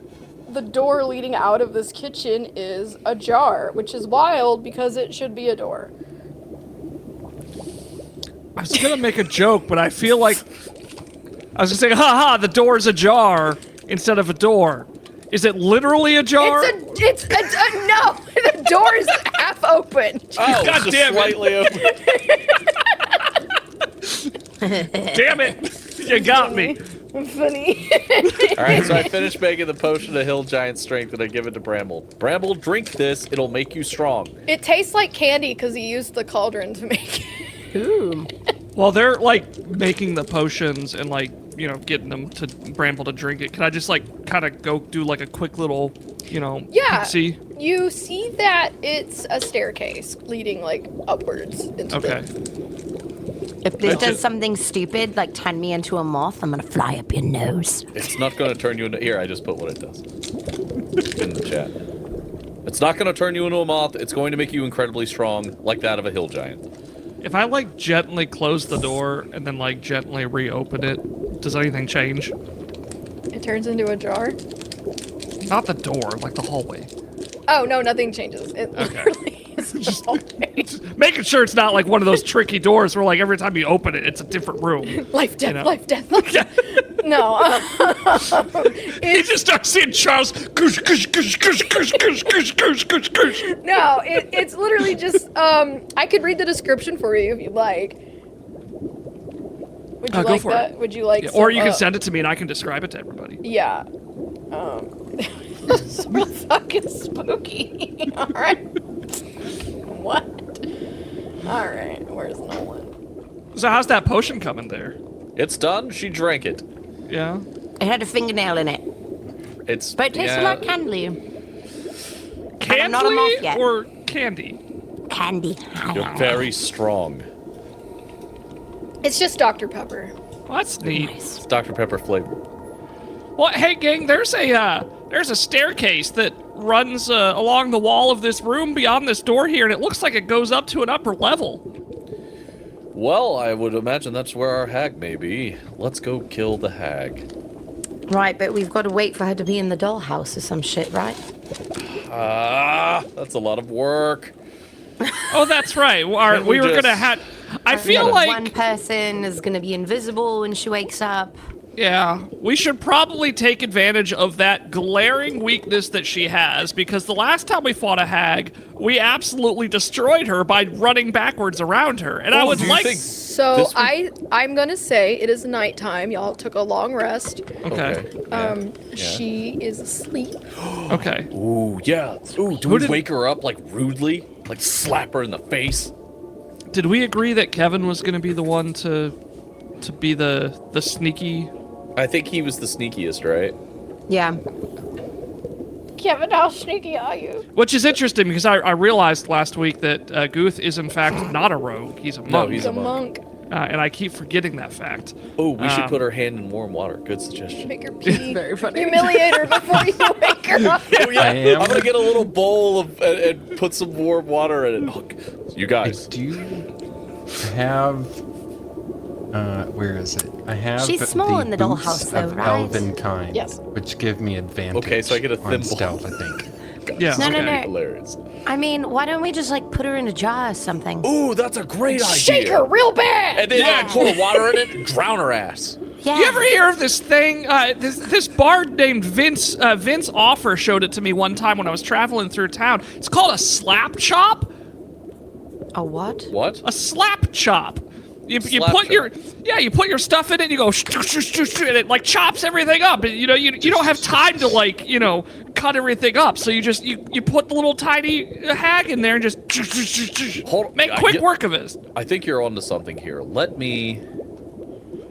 the door leading out of this kitchen is ajar, which is wild because it should be a door. I was gonna make a joke, but I feel like I was gonna say, "Ha, the door's ajar" instead of a door. Is it literally ajar? No, the door is half open. Oh, God just damn it. slightly open. Damn it! You got me. Funny. All right, so I finished making the potion of hill giant strength and I give it to Bramble. Bramble, drink this. It'll make you strong. It tastes like candy because he used the cauldron to make it. Ooh. While they're like making the potions and like getting them to Bramble to drink it, can I just like kind of go do like a quick little Yeah. see? You see that it's a staircase leading like upwards into Okay. If this I does just- something stupid, like turn me into a moth, I'm gonna fly up your nose. It's not going to turn you into... Here, I just put what it does in the chat. It's not going to turn you into a moth. It's going to make you incredibly strong, like that of a hill giant. If I like gently close the door and then like gently reopen it, does anything change? It turns into a jar. Not the door, like the hallway. Oh no, nothing changes. It Okay. literally is the hallway. Making sure it's not like one of those tricky doors where like every time you open it, it's a different room. Life, death, know. life, death, life, death. No. You just start seeing Charles. Goosh, goosh, goosh, goosh, goosh, goosh, goosh, goosh, goosh, goosh. No, it's literally just, I could read the description for you if you'd like. Would you Go like for that? it. Would you like Yeah, or some, you can send it to me and I can describe it to everybody. Yeah. It's real fucking spooky. Alright. What? Alright, where's Nolan? So how's that potion coming there? It's done. She drank it. Yeah. It had a fingernail in it, It's but it tasted like candy. I'm not a Candy moth yet. or candy? Candy. You're very strong. It's just Dr. Pepper. Well, that's neat. It's Dr. Pepper flavor. Well, hey, gang, there's a staircase that runs along the wall of this room beyond this door here, and it looks like it goes up to an upper level. Well, I would imagine that's where our hag may be. Let's go kill the hag. Right, but we've got to wait for her to be in the dollhouse or some shit, right? That's a lot of work. Oh, that's right. Can't We we were just- gonna have. I feel gotta- like one person is going to be invisible when she wakes up. yeah, we should probably take advantage of that glaring weakness that she has, because the last time we fought a hag, we absolutely destroyed her by running backwards around her. And I Oh, would do you like. think- So This would- I'm gonna say it is nighttime. Y'all took a long rest. Okay. Yeah. She is asleep. Okay. Ooh, yeah. Ooh, do Who we did- wake her up like rudely? Like slap her in the face? Did we agree that Kevin was gonna be the one to be the sneaky? I think he was the sneakiest, right? Yeah. Kevin, how sneaky are you? Which is interesting because I realized last week that Guth is in fact not a rogue. He's a monk. No, he's He's a a monk. monk. And I keep forgetting that fact. Oh, we should Um, put her hand in warm water. Good suggestion. Make her pee. Very funny. Humiliate her before you wake her up. Oh, yeah. I am. I'm gonna get a little bowl and put some warm water in it. Oh, you I guys. do have. Where is it? I have. She's small in the boots dollhouse, though, of right? elven kind. Yes. Which give me advantage. Okay, so I get a on thimble. stealth, I think. Yeah. No, no, okay. no. Hilarious. I mean, why don't we just like put her in a jar or something? Ooh, that's a great idea. Shake her real bad. And then Yeah. add pour water in it and drown her ass. Yeah. You ever hear of this thing? This bard named Vince Offer showed it to me one time when I was traveling through town. It's called a slap chop. A what? What? A slap chop. You Slap put chop. you put your stuff in it and you go and it like chops everything up. And, you don't have time to like cut everything up. So you put the little tiny hag in there and just Hold- make I quick get- work of it. I think you're onto something here. Let me.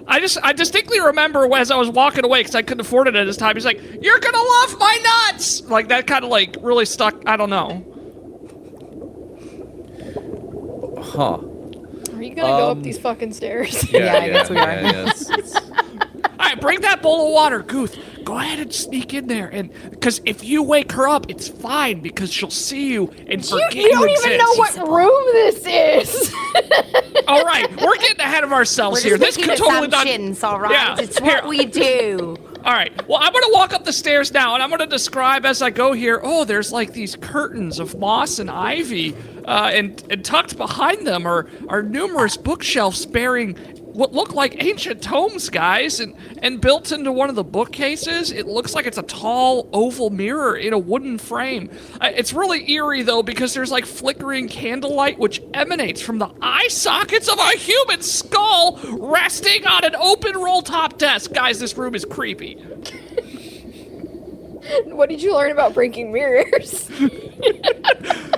I distinctly remember as I was walking away because I couldn't afford it at this time. He's like, "You're gonna love my nuts!" Like that kind of like really stuck. I don't know. Huh. Are you gonna go up these fucking stairs? Yeah, I guess we are. it's- All right, bring that bowl of water, Guth. Go ahead and sneak in there, and because if you wake her up, it's fine because she'll see you and forget You don't even exist. know what room this is. All right, we're getting ahead of ourselves We're here. just This making could totally not. assumptions, all right? Yeah, It's what here. we do. All right. Well, I'm gonna walk up the stairs now, and I'm gonna describe as I go here. Oh, there's like these curtains of moss and ivy, and tucked behind them are numerous bookshelves bearing what look like ancient tomes, guys, and built into one of the bookcases, it looks like it's a tall oval mirror in a wooden frame. It's really eerie though because there's like flickering candlelight which emanates from the eye sockets of a human skull resting on an open roll-top desk. Guys, this room is creepy. What did you learn about breaking mirrors?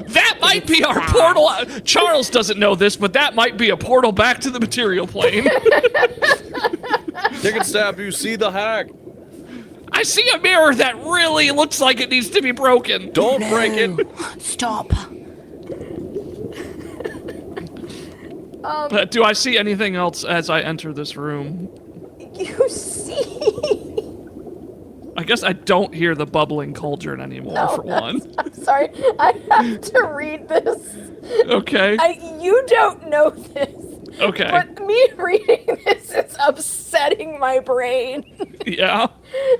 That might be our portal. Charles doesn't know this, but that might be a portal back to the material plane. Take a stab. You see the hag. I see a mirror that really looks like it needs to be broken. Don't break it. Stop. Do I see anything else as I enter this room? You see? I guess I don't hear the bubbling cauldron anymore, for one. I'm sorry. I have to read this. Okay. You don't know this. Okay. But me reading this is upsetting my brain. Yeah.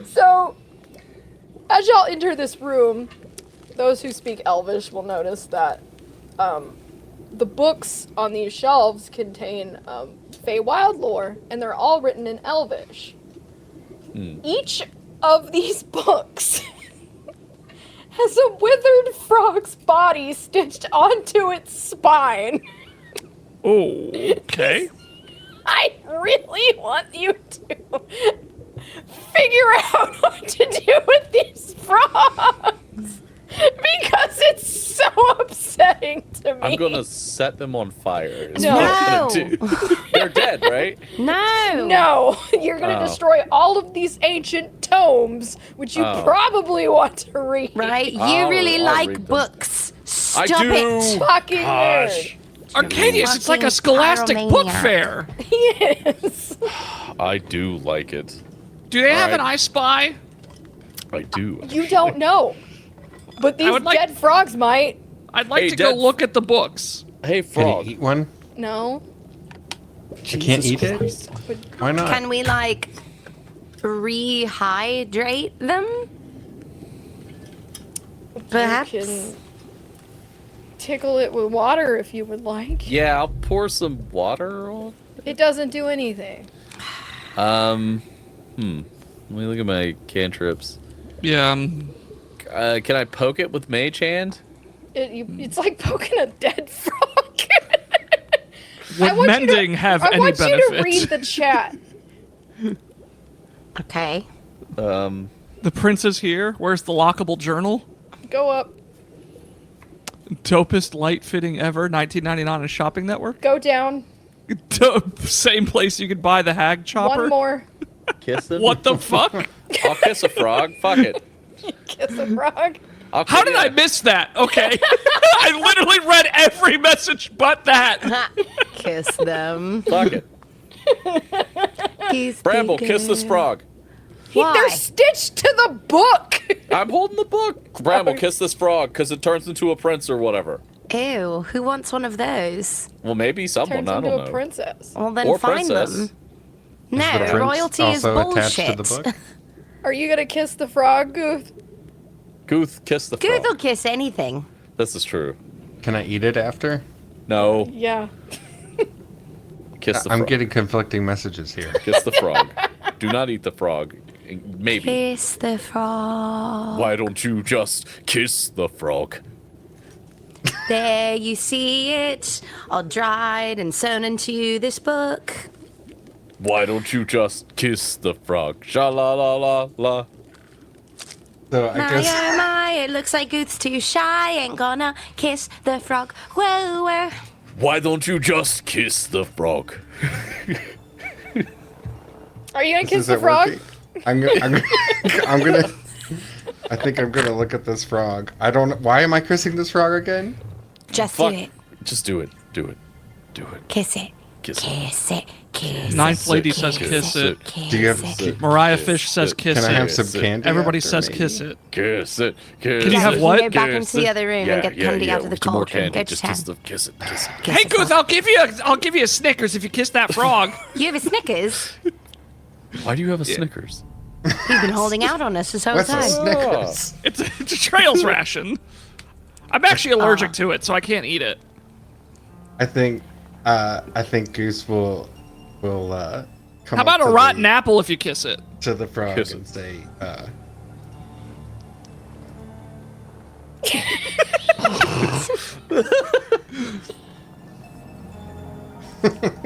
So, as y'all enter this room, those who speak Elvish will notice that the books on these shelves contain Feywild lore, and they're all written in Elvish. Each of these books has a withered frog's body stitched onto its spine. Oh, okay. I really want you to figure out what to do with these frogs because it's so upsetting to me. I'm gonna set them on fire. Is No. what I'm gonna do. They're dead, right? No. No, you're gonna Oh. destroy all of these ancient tomes, which you Oh. probably want to read. Right? You I'll really read like them. books. I Stop do. it. Fucking Gosh. Arcadius, it's like a Fucking scholastic book pyromaniac. fair. Yes. I do like it. Do they have Alright. an I Spy? I do. You don't know. But these would like- dead frogs might. I'd like Hey, to go Dad. look at the books. Hey, Can frog. you eat one? No. You can't eat it? Why not? Can we like rehydrate them? Perhaps. You can tickle it with water if you would like. Yeah, I'll pour some water on. It doesn't do anything. Let me look at my cantrips. Yeah. Can I poke it with mage hand? It's like poking a dead frog. Would I want you to- mending have I any want benefit? you to read the chat. Okay. The prince is here. Where's the lockable journal? Go up. Dopest light fitting ever. 1999 on Shopping Network. Go down. Same place you could buy the hag chopper. One more. Kiss him? What the fuck? I'll kiss a frog. Fuck it. Kiss a frog. How did I miss that? Okay. I literally read every message but that. Kiss them. Fuck it. He's Bramble, kiss this thinking- frog. Why? They're stitched to the book. I'm holding the book. Bramble, kiss this frog because it turns into a prince or whatever. Ew, who wants one of those? Well, maybe someone. Turns I into don't a know. princess. Well, then Or find princess. them. The No, prince royalty is also attached bullshit. to the book? Are you gonna kiss the frog, Gooth? Gooth, kiss the frog. Google kiss anything. This is true. Can I eat it after? No, Yeah. kiss the I'm frog. getting conflicting messages here. Kiss the frog. Do not eat the frog. Maybe. Kiss the frog. Why don't you just kiss the frog? There you see it, all dried and sewn into this book. Why don't you just kiss the frog? Sha la la la la. So I My, guess oh my, it looks like Gooth's too shy, ain't gonna kiss the frog. Whoa, whoa. Why don't you just kiss the frog? Are you gonna this kiss the isn't frog? working. I'm gonna, I'm gonna. I think I'm gonna look at this frog. I don't. Why am I kissing this frog again? Just Fuck. do it. Just do it. Do it. Do it. Kiss it. Kiss it. Kiss it. Kiss Ninth it. lady Kiss says it. kiss it. Kiss Do you have? it. Can Mariah Fish says kiss I it. have some Kiss it. candy? Everybody after, says maybe? kiss it. Kiss it. Kiss Can you it. have what? Go back Kiss into the it. other room and get candy out of the More cauldron. candy. Go Just to kiss town. the kiss it. Kiss it. Kiss Hey the Gooth, frog. I'll give you a Snickers if you kiss that frog. You have a Snickers? Why do you have a Snickers? You've been holding out on us this whole What's a time. Snickers? It's a trails ration. I'm actually allergic to it, so I can't eat it. I think Goose will come How about up a to rotten the, apple if you kiss it? to the frog Kiss and it. say,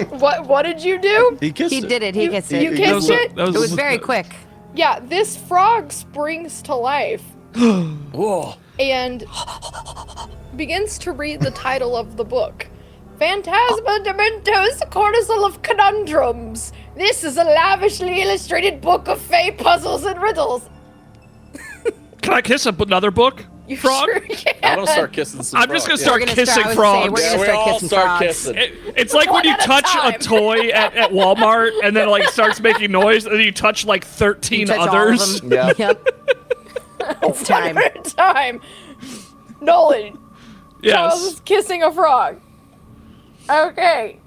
What did you do? He kissed He it. did it. He kissed it. You kissed it? It was very quick. Yeah, this frog springs to life Whoa. and begins to read the title of the book. Phantasma Dementos, Cortisol of Conundrums. This is a lavishly illustrated book of fey puzzles and riddles. Can I kiss another book? You Frog? sure can. I'm gonna start kissing some I'm just gonna frogs. start We're gonna kissing I would say, frogs. we're Yeah, gonna we start all kissing start frogs. kissing. It's like when One you at a touch a time. toy at Walmart and then like starts making noise and then you touch like 13 Touch all of others. them. Yeah. Yep. It's time. One at a time. Nolan, Charles Yes. is kissing a frog. Okay.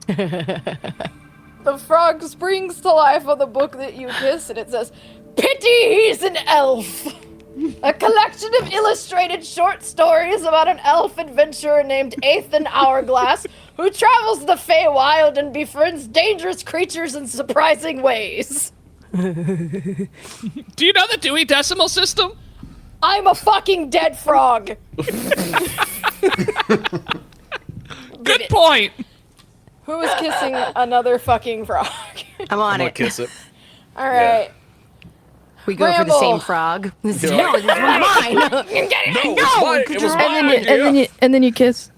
The frog springs to life on the book that you kiss, and it says, "Pity he's an elf." A collection of illustrated short stories about an elf adventurer named Ethan Hourglass who travels the Feywild and befriends dangerous creatures in surprising ways. Do you know the Dewey Decimal System? I'm a fucking dead frog. Good point. Who is kissing another fucking frog? I'm on I'm gonna it. kiss it. All right. We go for the Ramble. same frog. No, this is mine. No, it's mine. It was my idea. And then you kiss.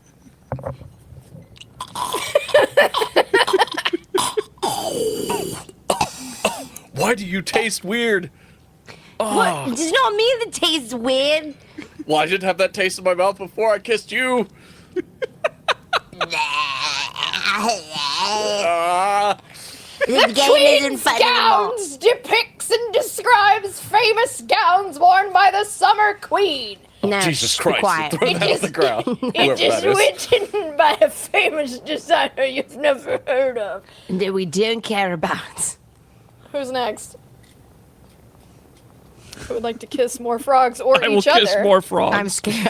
Why do you taste weird? What? It's not me that tastes weird. Well, I didn't have that taste in my mouth before I kissed you. This game isn't fun anymore. Gowns depicts and describes famous gowns worn by the summer queen. No, Jesus shh, be Christ! quiet. Throw that on the ground. It Whoever is that is. written by a famous designer you've never heard of. That we don't care about. Who's next? Who would like to kiss more frogs or I will each other? kiss more frogs.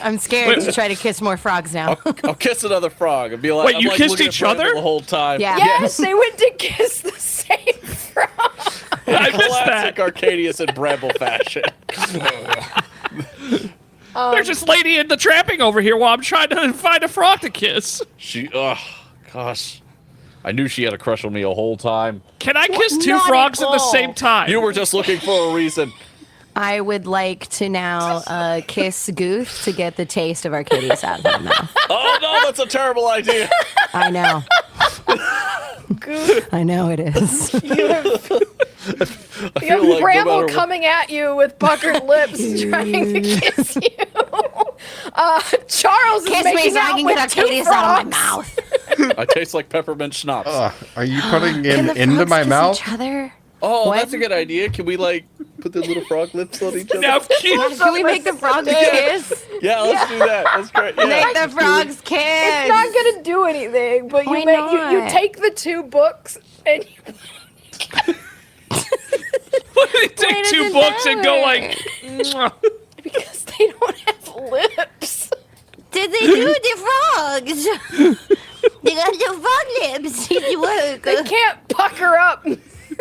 I'm scared to try to kiss more frogs now. I'll kiss another frog and be like, Wait, I'm you like kissed looking at each Brandon other? the whole time. Yeah. Yes, they went to kiss the same frog. I missed Classic that. Arcadius and Bramble fashion. There's this lady in the trapping over here while I'm trying to find a frog to kiss. Gosh. I knew she had a crush on me a whole time. Can I kiss two Not frogs at at the all. same time? You were just looking for a reason. I would like to now kiss Gooth to get the taste of Arcadius out of my mouth. Oh no, that's a terrible idea. I know. I know it is. You I have feel like Bramble no matter coming at you with puckered lips trying to kiss you. Charles is Kiss me making so I out can with get two Arcadius frogs. out of my mouth. I taste like peppermint schnapps. Are you putting Can him the into frogs my kiss mouth? Each other? Oh, What? that's a good idea. Can we like put the little frog lips on each other? Now kiss. Can we make the frogs kiss? Yeah, let's do that. That's great. Yeah. Make the frogs kiss. It's not gonna do anything, but Why you not? take the two books and you What do they take does two it books and go matter? like? "Mwah." because they don't have lips. Did they do the frogs? They got the frog lips. Did you work? They can't pucker up.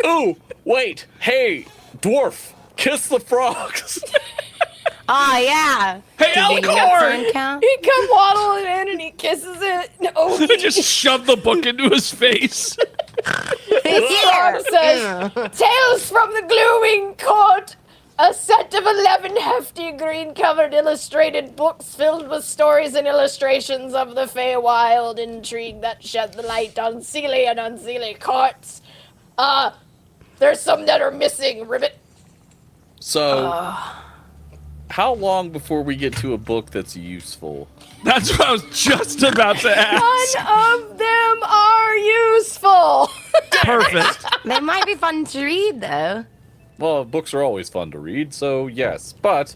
Ooh, wait. Hey, dwarf, kiss the frogs. Oh, yeah. Hey, Alcor! Count? He come waddling in and he kisses it. Oh, I just shoved the book into his face. Frog says, Tales from the Glooming Court. A set of 11 hefty green-covered illustrated books filled with stories and illustrations of the Feywild intrigue that shed the light on Seelie and unseelie courts. There's some that are missing, Ribbit. So, how long before we get to a book that's useful? That's what I was just about to ask. None of them are useful. Perfect. They might be fun to read, though. Well, books are always fun to read, so yes, but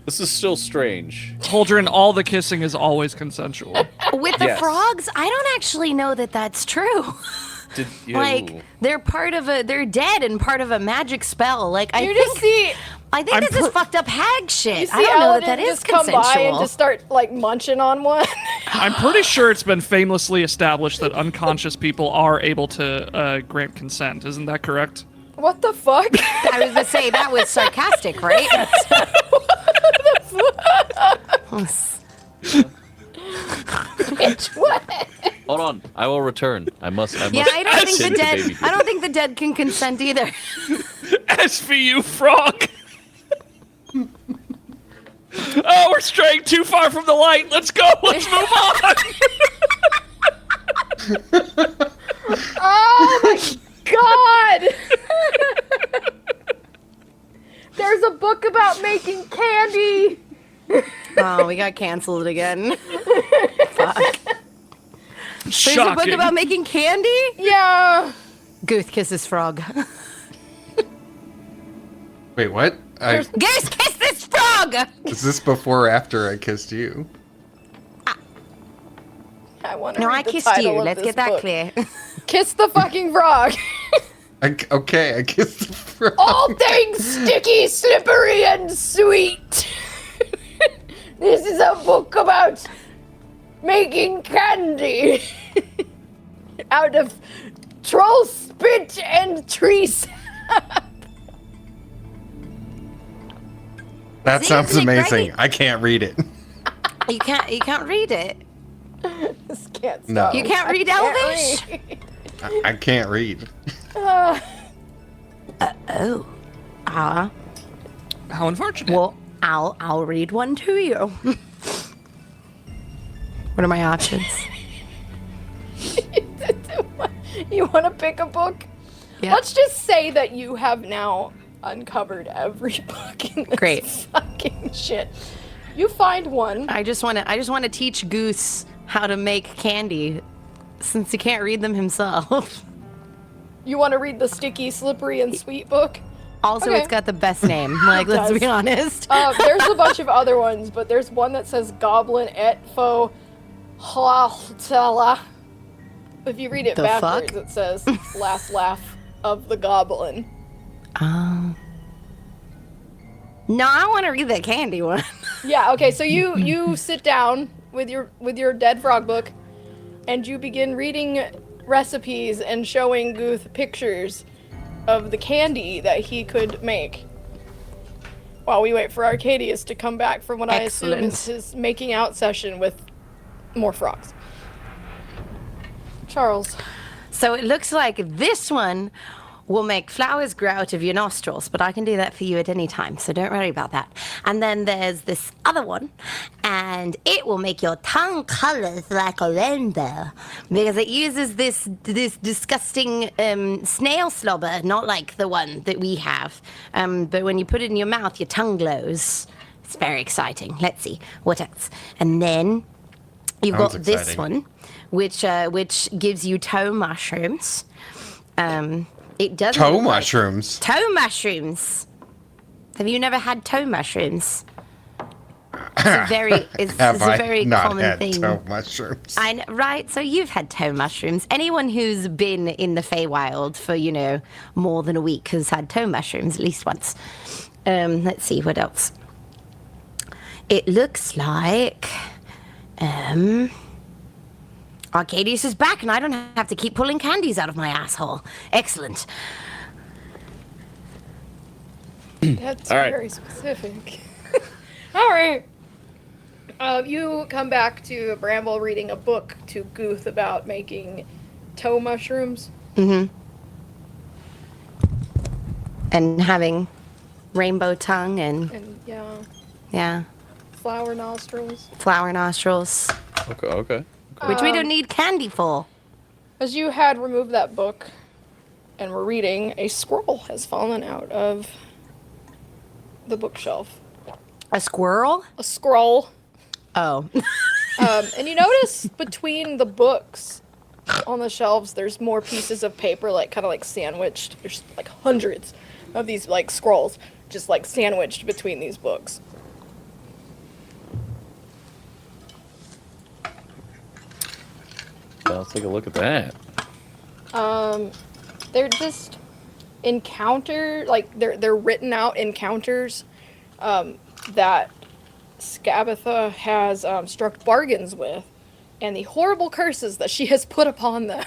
this is still strange. Holdren, all the kissing is always consensual. With the Yes. frogs, I don't actually know that that's true. Did you? Like, they're they're dead and part of a magic spell. Like, I You think, just see, I think I'm this is fucked up hag shit. you see I don't know that Aladdin that is just come consensual. by and just start, like, munching on one. I'm pretty sure it's been famously established that unconscious people are able to grant consent. Isn't that correct? What the fuck? I was gonna say that was sarcastic, right? Bitch, what? Hold on, I will return. I must. Yeah, I don't think the tend to dead. baby I don't think the dead can consent either. SVU frog. Oh, we're straying too far from the light. Let's go. Let's move on. Oh my god! There's a book about making candy. Oh, we got canceled again. Fuck. There's a book Shocking. about making candy. Yeah. Gooth kisses frog. Wait, what? Goose, kiss this frog! Is this before or after I kissed you? I want to No, read I the kissed title you. of Let's this get that book. clear. Kiss the fucking frog. Okay, I kissed the frog. All things sticky, slippery, and sweet. This is a book about making candy out of troll spit and tree sap. That See, sounds isn't it amazing. great? I can't read it. You can't read it. Just can't No. stop. You can't read Elvish? I can't read. Oh. Ah. How unfortunate. Well, I'll read one to you. What are my options? You want to pick a book? Yeah. Let's just say that you have now uncovered every book in this Great. fucking shit. You find one. I just want to teach Goose how to make candy, since he can't read them himself. You want to read the sticky, slippery, and sweet book? Also, Okay. it's got the best name. Like, let's does. be honest. There's a bunch of other ones, but there's one that says Goblin et fo Hlaltala. If you read it The backwards, fuck? it says last laugh of the goblin. No, I want to read the candy one. Yeah, okay, so you sit down with your dead frog book and you begin reading recipes and showing Guth pictures of the candy that he could make. While we wait for Arcadius to come back from what I assume is Excellent. his making out session with more frogs. Charles. So it looks like this one will make flowers grow out of your nostrils, but I can do that for you at any time, so don't worry about that. And then there's this other one, and it will make your tongue colors like a rainbow, because it uses this disgusting snail slobber, not like the one that we have. But when you put it in your mouth, your tongue glows. It's very exciting. Let's see, what else? And then you've got Sounds this exciting. one, which gives you toe mushrooms. It doesn't Toe look like- mushrooms. Toe mushrooms. Have you never had toe mushrooms? It's a very, it's Have a I very not common had thing. toe mushrooms? I know, right? So you've had toe mushrooms. Anyone who's been in the Feywild for, more than a week has had toe mushrooms at least once. Let's see, what else? It looks like... Arcadius is back, and I don't have to keep pulling candies out of my asshole. Excellent. That's All right. very specific. All right. You come back to Bramble reading a book to Guth about making toe mushrooms. And having rainbow tongue and, And yeah, flower nostrils. flower nostrils, Okay. which we don't need candy for. As you had removed that book and were reading, a scroll has fallen out of the bookshelf. A squirrel? A scroll. Oh. And you notice between the books on the shelves, there's more pieces of paper, kind of sandwiched. There's hundreds of these scrolls, just sandwiched between these books. Let's take a look at that. They're just they're written out encounters that Skabatha has struck bargains with, and the horrible curses that she has put upon them.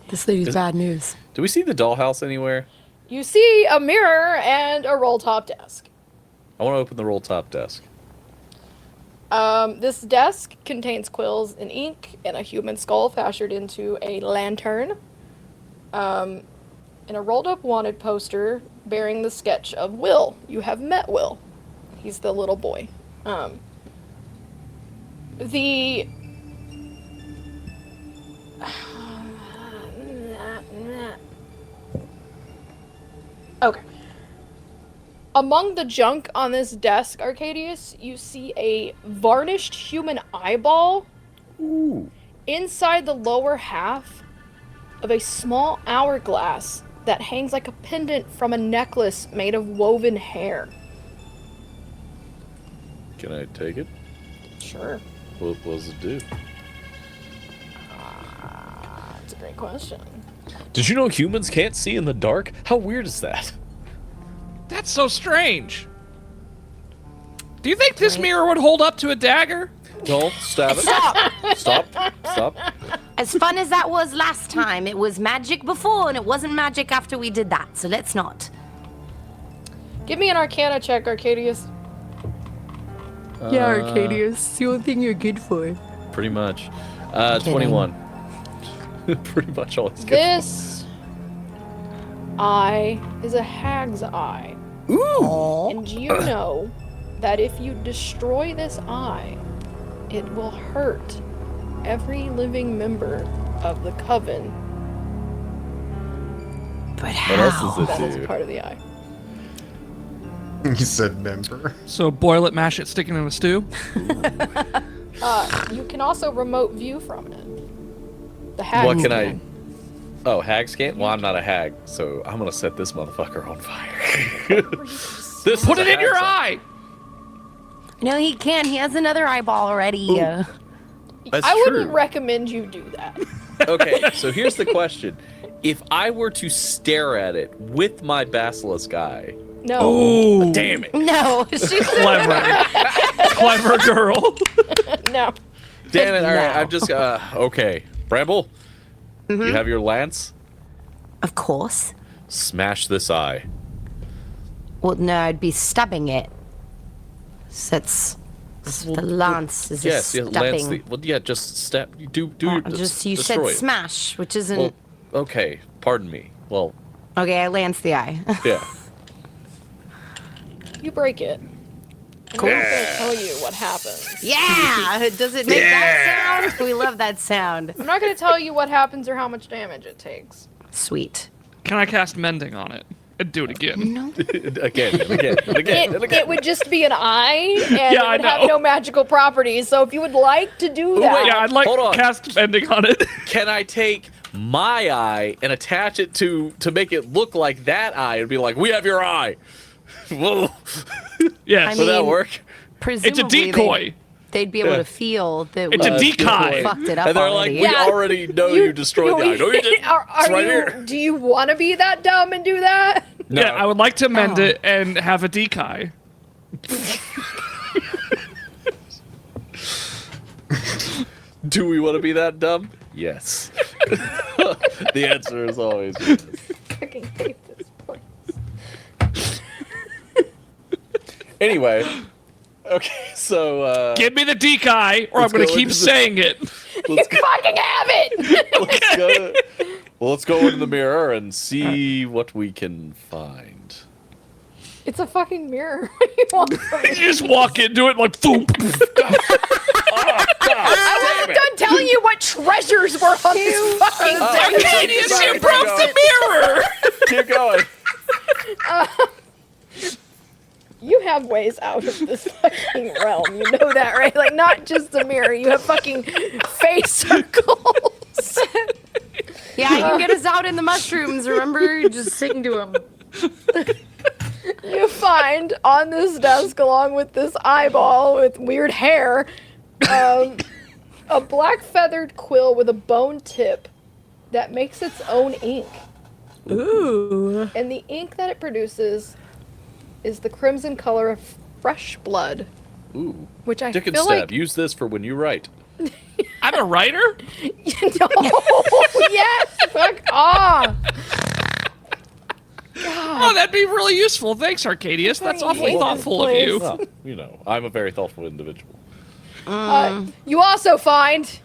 This lady's bad news. Do we see the dollhouse anywhere? You see a mirror and a roll top desk. I want to open the roll top desk. This desk contains quills and ink and a human skull fashioned into a lantern. And a rolled up wanted poster bearing the sketch of Will. You have met Will. He's the little boy. Okay. Among the junk on this desk, Arcadius, you see a varnished human eyeball Ooh. inside the lower half of a small hourglass that hangs like a pendant from a necklace made of woven hair. Can I take it? Sure. What does it do? That's a great question. Did you know humans can't see in the dark? How weird is that? That's so strange. Do you think this mirror would hold up to a dagger? No, stab it. Stop. As fun as that was last time, it was magic before, and it wasn't magic after we did that. So let's not. Give me an Arcana check, Arcadius. Yeah, Arcadius. It's the only thing you're good for. Pretty much. Kidding. 21. Pretty much always good. This eye is a hag's eye. Ooh. And you know that if you destroy this eye, it will hurt every living member of the coven. But What how? else does That it is do? part of the eye. You said member. So boil it, mash it, stick it in a stew. You can also remote view from it. The hag. What can I... Oh, hag scan? Well, I'm not a hag, so I'm gonna set this motherfucker on fire. This Put is it a in your hag's eye. No, he can't. He has another eyeball already. That's I wouldn't true. recommend you do that. Okay, so here's the question. If I were to stare at it with my basilisk eye... No. Oh, Damn it! No, she's clever, clever girl. No. Damn it, alright, No. I'm just... okay. Bramble? You have your lance? Of course. Smash this eye. Well, no, I'd be stabbing it. So it's the lance is Yes, a yeah, lance stabbing. the... Well, yeah, just step... Do Just you said destroy it. smash, which isn't Well, okay, pardon me. Well, okay. I lance the eye. yeah. You break it. Cool. I'm not gonna tell you what happens. Yeah, does it make that sound? We love that sound. I'm not gonna tell you what happens or how much damage it takes. Sweet. Can I cast mending on it and do it again? No. Again, and again, and again, and again. It would just be an eye, and Yeah, it I would have know. no magical properties. So if you would like to do that, Yeah, I'd like Hold on. to cast mending on it. Can I take my eye and attach it to make it look like that eye and be like, we have your eye? Whoa. Yes. I Would that mean, work? It's a Presumably decoy. They'd be able Yeah. to feel that It's a we decoy. fucked it up And they're already. like, we Yeah. already know you destroyed the eye. No, you didn't. Are It's right you? here. Do you want to be that dumb and do that? No. Yeah, I would like to mend Oh. it and have a decoy. Do we want to be that dumb? Yes. The answer is always yes. Fucking hate this place. Anyway. Okay, so Give me the decoy, or I'm Let's going to go keep into the- saying it. let's go, Fucking have it. let's go into the mirror and see what we can find. It's a fucking mirror. What do you want from You me? just walk into it like, boom. I was done telling you what treasures were on this fucking thing. Arcadius, Sorry, you broke the mirror. Keep going. You have ways out of this fucking realm. You know that, right? Like, not just a mirror. You have fucking face circles. Yeah, you can get us out in the mushrooms. Remember, just sing to him. You find on this desk, along with this eyeball with weird hair, a black feathered quill with a bone tip that makes its own ink. Ooh. And the ink that it produces is the crimson color of fresh blood, Ooh. which I Dick and feel stab. like... Use this for when you write. I'm a writer? No, yes, fuck off. Oh, that'd be really useful. Thanks, Arcadius. That's I awfully hate thoughtful this of you. Well, you know, I'm a very thoughtful individual. You also find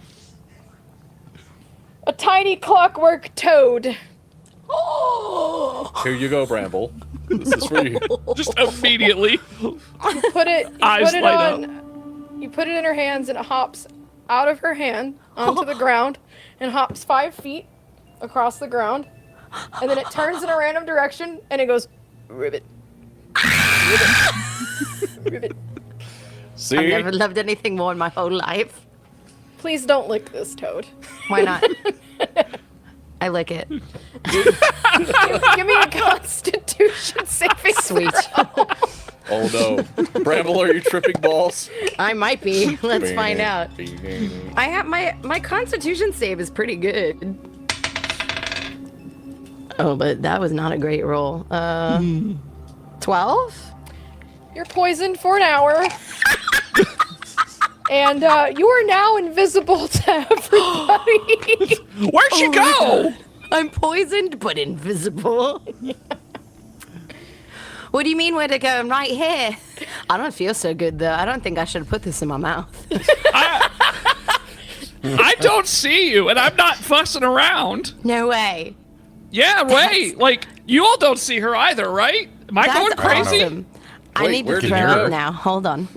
a tiny clockwork toad. Here you go, Bramble. This is for you. Just immediately. Put it. Eyes light up. You put it in her hands, and it hops out of her hand onto the ground, and hops 5 feet across the ground, and then it turns in a random direction, and it goes ribbit, ribbit, ribbit. See? I've never loved anything more in my whole life. Please don't lick this toad. Why not? I lick it. Give me a Constitution saving Sweet. throw. Oh no. Bramble, are you tripping balls? I might be. Let's find out. I have my Constitution save is pretty good. Oh, but that was not a great roll. 12? You're poisoned for an hour. And you are now invisible to everybody. Where'd she go? I'm poisoned but invisible. What do you mean where to go? I'm right here. I don't feel so good though. I don't think I should have put this in my mouth. I don't see you, and I'm not fussing around. No way. Yeah, wait. Like, you all don't see her either, right? Am I going crazy? Awesome. I Wait, need where to did throw you up go? now. Hold on.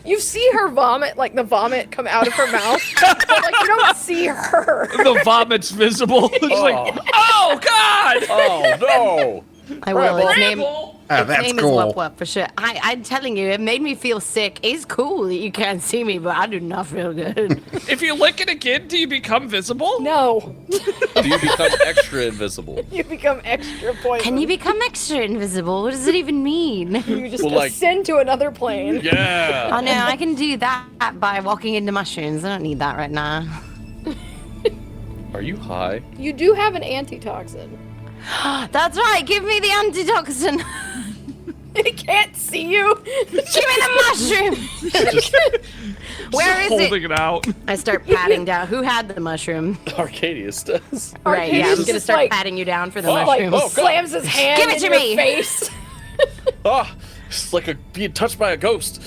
You see her vomit, like the vomit come out of her mouth, but like you don't see her. The vomit's visible. It's like, oh, God! Oh no! I will. Its name, Ramble. Ah, its that's name cool. is Wup Wup for sure. I'm telling you, it made me feel sick. It's cool that you can't see me, but I do not feel good. If you lick it again, do you become visible? No, Do you become extra invisible? you become extra poison. Can you become extra invisible? What does it even mean? You just Well, like- ascend to another plane. Yeah. Oh no, I can do that by walking into mushrooms. I don't need that right now. Are you high? You do have an antitoxin. That's right. Give me the antitoxin. It can't see you. Give me the mushroom. Where is Holding it? it out. I start patting down. Who had the mushroom? Arcadius does. Right. Yeah, I'm Arcadius gonna just, start like- patting you down for the Like mushrooms. Oh, God. slams his hand Give it in to your me. face. Ah, it's like being touched by a ghost.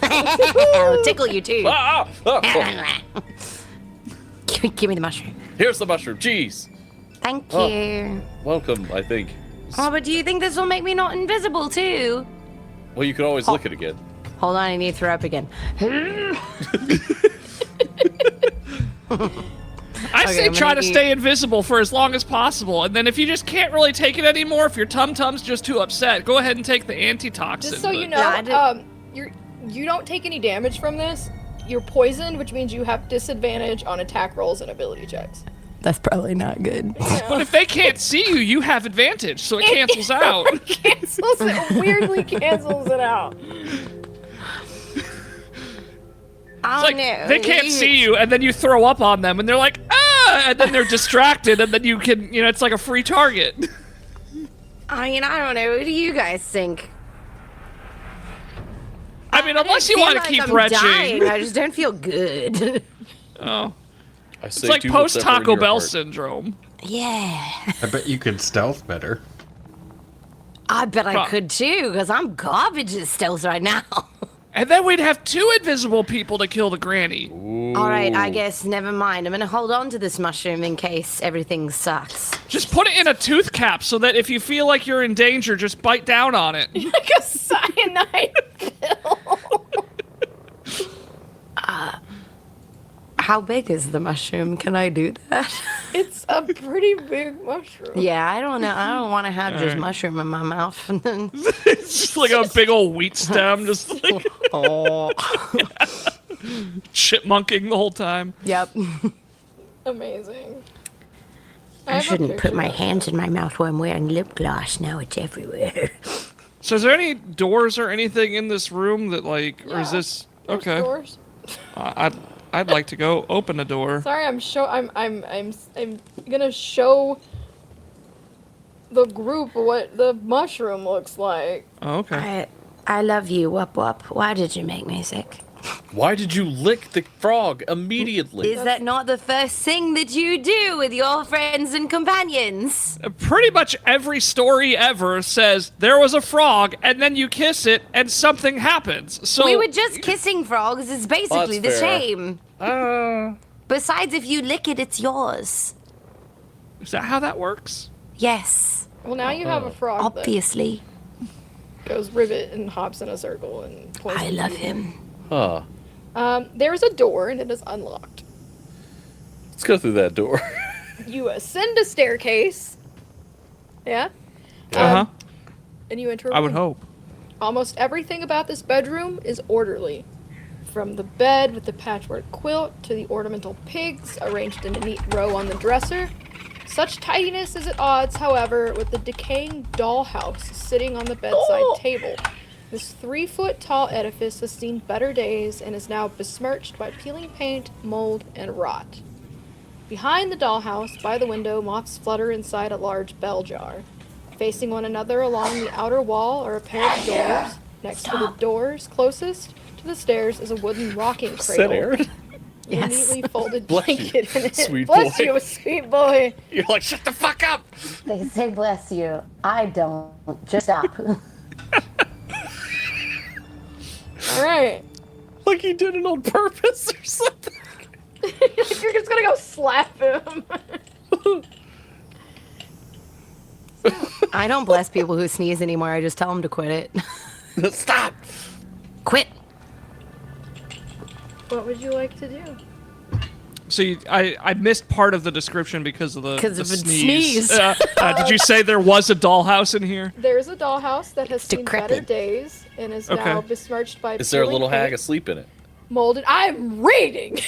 I'll tickle you too. Ah, ah, ah. Oh, Give me the mushroom. here's the mushroom. Jeez. Thank Oh. you. Welcome, I think. Oh, but do you think this will make me not invisible too? Well, you can always lick it again. Hold on, I need to throw up again. I say I'm try gonna to eat- stay invisible for as long as possible, and then if you just can't really take it anymore, if your tum-tum's just too upset, go ahead and take the antitoxin. Just so you but- know, Yeah, I you don't take any damage from this. You're poisoned, which means you have disadvantage on attack rolls and ability checks. That's probably not good. But if they can't see you, you have advantage, so it cancels out. Cancels it, weirdly cancels it out. Oh, It's like no. they can't see you, and then you throw up on them, and they're like, ah, and then they're distracted, and then you can, it's like a free target. I mean, I don't know. What do you guys think? I mean, I don't unless you feel want to like keep I'm retching. dying. I just don't feel good. Oh, I it's say like do what's post ever in Taco your Bell heart. syndrome. Yeah. I bet you could stealth better. I bet I Pro- could too, because I'm garbage at stealth right now. And then we'd have 2 invisible people to kill the granny. All right, I guess never mind. I'm going to hold on to this mushroom in case everything sucks. Just put it in a tooth cap so that if you feel like you're in danger, just bite down on it. Like a cyanide pill. How big is the mushroom? Can I do that? It's a pretty big mushroom. Yeah, I don't know. I don't want to have just Alright. mushroom in my mouth. And then, It's just like a big old wheat stem, just like oh. chipmunking the whole time. Yep. Amazing. I have a shouldn't put picture my of hands in my mouth while I'm wearing lip gloss. Now it's everywhere. So is there any doors or anything in this room that like, or is Yeah, this There's okay? doors. I'd like to go open a door. Sorry, I'm gonna show the group what the mushroom looks like. Oh, okay. I love you, Wup Wup. Why did you make me sick? Why did you lick the frog immediately? Is that not the first thing that you do with your friends and companions? Pretty much every story ever says there was a frog and then you kiss it and something happens. So We were just kissing frogs. It's basically the That's fair. same. Ah. Besides, if you lick it, it's yours. is that how that works? Yes, Well, now you have a frog obviously. that goes ribbit and hops in a circle and poisons I love you. him. Huh. There's a door and it is unlocked. Let's go through that door. You ascend a staircase. Yeah? Uh-huh. And you enter a I would room. hope. Almost everything about this bedroom is orderly. From the bed with the patchwork quilt to the ornamental pigs arranged in a neat row on the dresser. Such tidiness is at odds, however, with the decaying dollhouse sitting on the bedside table. This 3-foot-tall edifice has seen better days and is now besmirched by peeling paint, mold, and rot. Behind the dollhouse, by the window, moths flutter inside a large bell jar. Facing one another along the outer wall are a pair of doors, Next to the doors closest to the stairs is a wooden rocking Said cradle. Aaron. with a Yes. neatly folded Bless you, blanket in it. sweet Bless boy. you, sweet boy. You're like, shut the fuck up. They say bless you. I don't. Just stop. All right. Like he did it on purpose or something. You're just gonna go slap him. I don't bless people who sneeze anymore. I just tell them to quit it. Stop. Quit. What would you like to do? So I missed part of the description because of the 'Cause of a sneeze. sneeze. Did you say there was a dollhouse in here? There's a dollhouse that has seen better Decrepit. days and is Okay. now besmirched by Is there a peeling little hag paint, asleep in it? molded. I'm reading.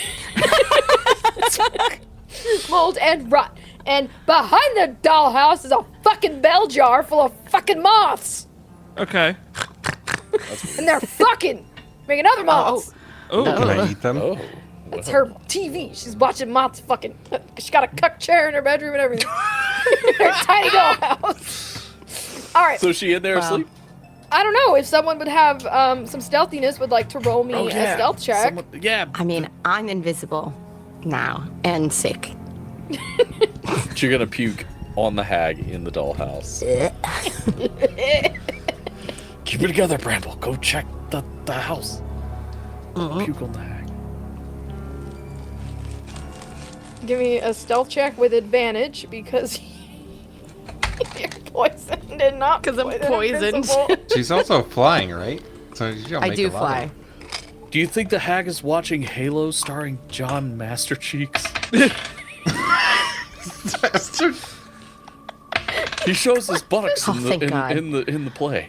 Mold and rot. And behind the dollhouse is a fucking bell jar full of fucking moths. Okay. And they're fucking making other moths. Oh. Can I eat them? Oh. It's her TV. She's watching moths fucking. She got a cuck chair in her bedroom and everything. Her tiny dollhouse. All right. So is she in there asleep? I don't know if someone would have some stealthiness would like to roll me Oh, a stealth check. Someone- yeah. I mean, I'm invisible now and sick. You're gonna puke on the hag in the dollhouse. Keep it together, Bramble. Go check the house. Puke on the hag. Give me a stealth check with advantage because you're poisoned and not 'Cause I'm poisoned, poisoned. invisible. She's also flying, right? So she'll I make do a lot fly. of- Do you think the hag is watching Halo starring John Mastercheeks? He shows his buttocks Oh, thank God. in the play.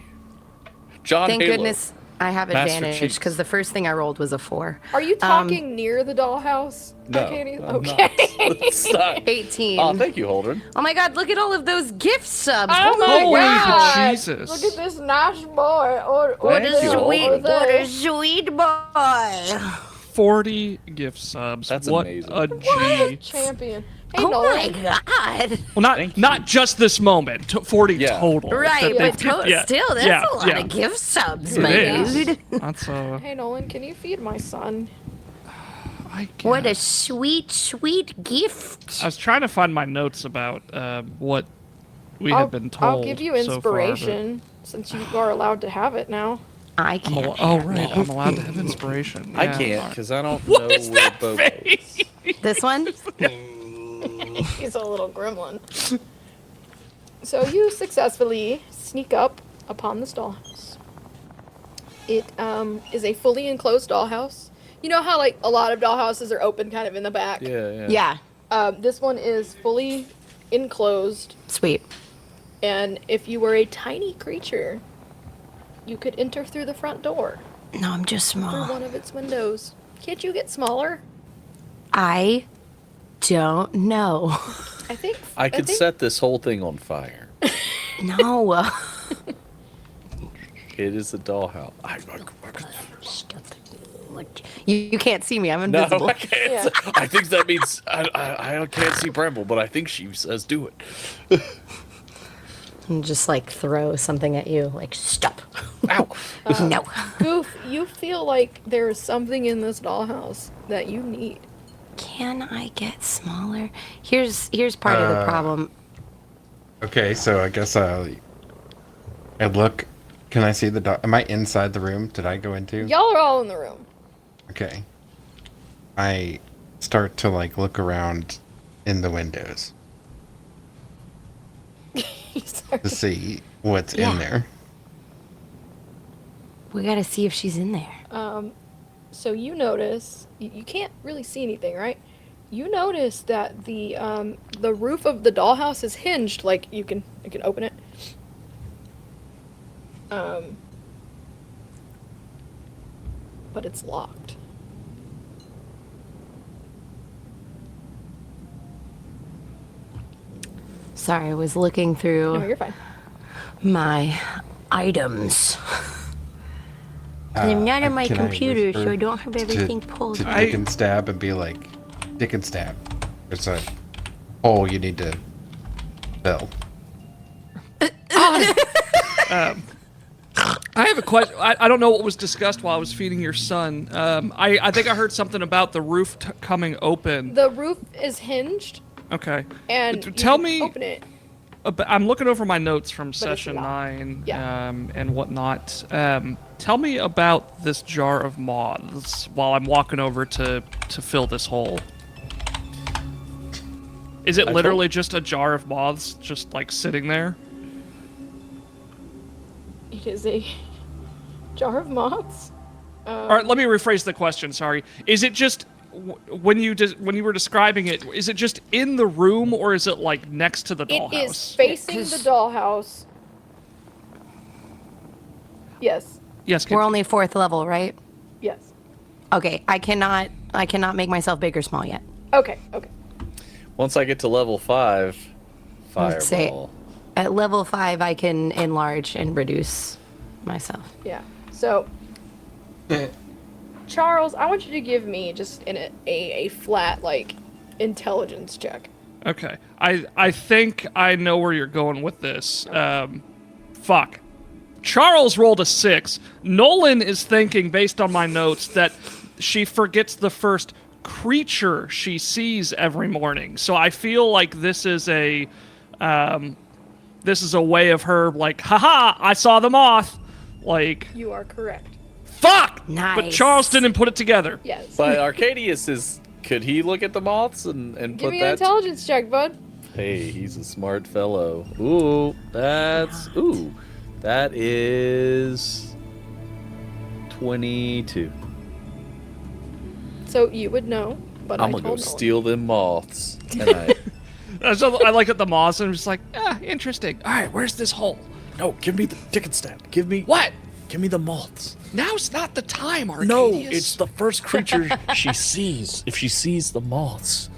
John Thank Halo. goodness I have Master advantage Chiefs. because the first thing I rolled was a 4. Are you talking near the dollhouse? No, I can't even. I'm not. Okay. It's not. 18. Oh, thank you, Holdren. Oh my god, look at all of those gift subs. Oh my Holy God! Jesus. Look at this nice boy. Or Thank this you. over there. sweet boy. 40 gift subs. That's what amazing. a What a G. champion. Hey, Oh Nolan. my god. Well, not Thank you. not just this moment. 40 Yeah. total. Right, that but they've- yeah, still, that's yeah, a lot yeah. of gift subs, It my is. dude. That's Hey, Nolan, can you feed my son? I What a guess. sweet, sweet gift. I was trying to find my notes about what we I'll, had been told. I'll give you so far, but inspiration since you are allowed to have it now. I I'm can't. oh right, I'm allowed to have inspiration. I Yeah. can't because I don't know where Bobo is. This one? He's a little gremlin. So you successfully sneak up upon this dollhouse. It is a fully enclosed dollhouse. You know how like a lot of dollhouses are open kind of in the back? Yeah. Yeah. This one is fully enclosed, Sweet. and if you were a tiny creature, you could enter through the front door, No, I'm just through small. one of its windows. Can't you get smaller? I don't know. I think I could think- set this whole thing on fire. No. It is a dollhouse. You can't see me. I'm No, invisible. I can't. Yeah. I think that means I can't see Bramble, but I think she says do it. And just like throw something at you. Like, stop. Ow. No. Goof, you feel like there is something in this dollhouse that you need. Can I get smaller? Here's part of the problem. Okay, so I guess I look. Can I see the dog? Am I inside the room? Did I go into? Y'all are all in the room. Okay. I start to like look around in the windows to see what's Yeah. in there. We gotta see if she's in there. So you notice you can't really see anything, right? You notice that the roof of the dollhouse is hinged, like you can open it. But it's locked. Sorry, I was looking No, through you're fine. my items. I'm not on my Can I computer, so whisper I don't have everything pulled to up. Dick and Stab and be like, Dick and Stab. There's a hole you need to fill. I have a question. I don't know what was discussed while I was feeding your son. I think I heard something about the roof coming open. The roof is hinged, Okay. and Tell you can me. open it. I'm looking over my notes from it's session locked. 9 Yeah. and whatnot. Tell me about this jar of moths while I'm walking over to fill this hole. Is it literally just a jar of moths just like sitting there? It is a jar of moths. All right, let me rephrase the question. Sorry. Is it just when you were describing it? Is it just in the room, or is it like next to the dollhouse? It is facing the dollhouse. Yes. Yes. We're only 4th level, right? Yes. Okay, I cannot make myself big or small yet. Okay. Okay. Once I get to level 5, Let's say fireball. at level 5, I can enlarge and reduce myself. Yeah. So, Charles, I want you to give me just a flat like intelligence check. Okay. I think I know where you're going with this. Fuck. Charles rolled a 6. Nolan is thinking, based on my notes, that she forgets the first creature she sees every morning. So I feel like this is a way of her like, haha, I saw the moth. Like, You are correct. fuck! But Nice. Charles didn't put it together. Yes. But Arcadius could he look at the moths and Give put me an that? intelligence check, bud. Hey, he's a smart fellow. That is 22. So you would know, but I'm I gonna told go Nolan. steal them moths tonight. So I like at the moths and I'm just like, interesting. All right, where's this hole? No, give me the ticket stand. Give me What? Give me the moths. Now's not the time, Arcadius. No, it's the first creature she sees. If she sees the moths.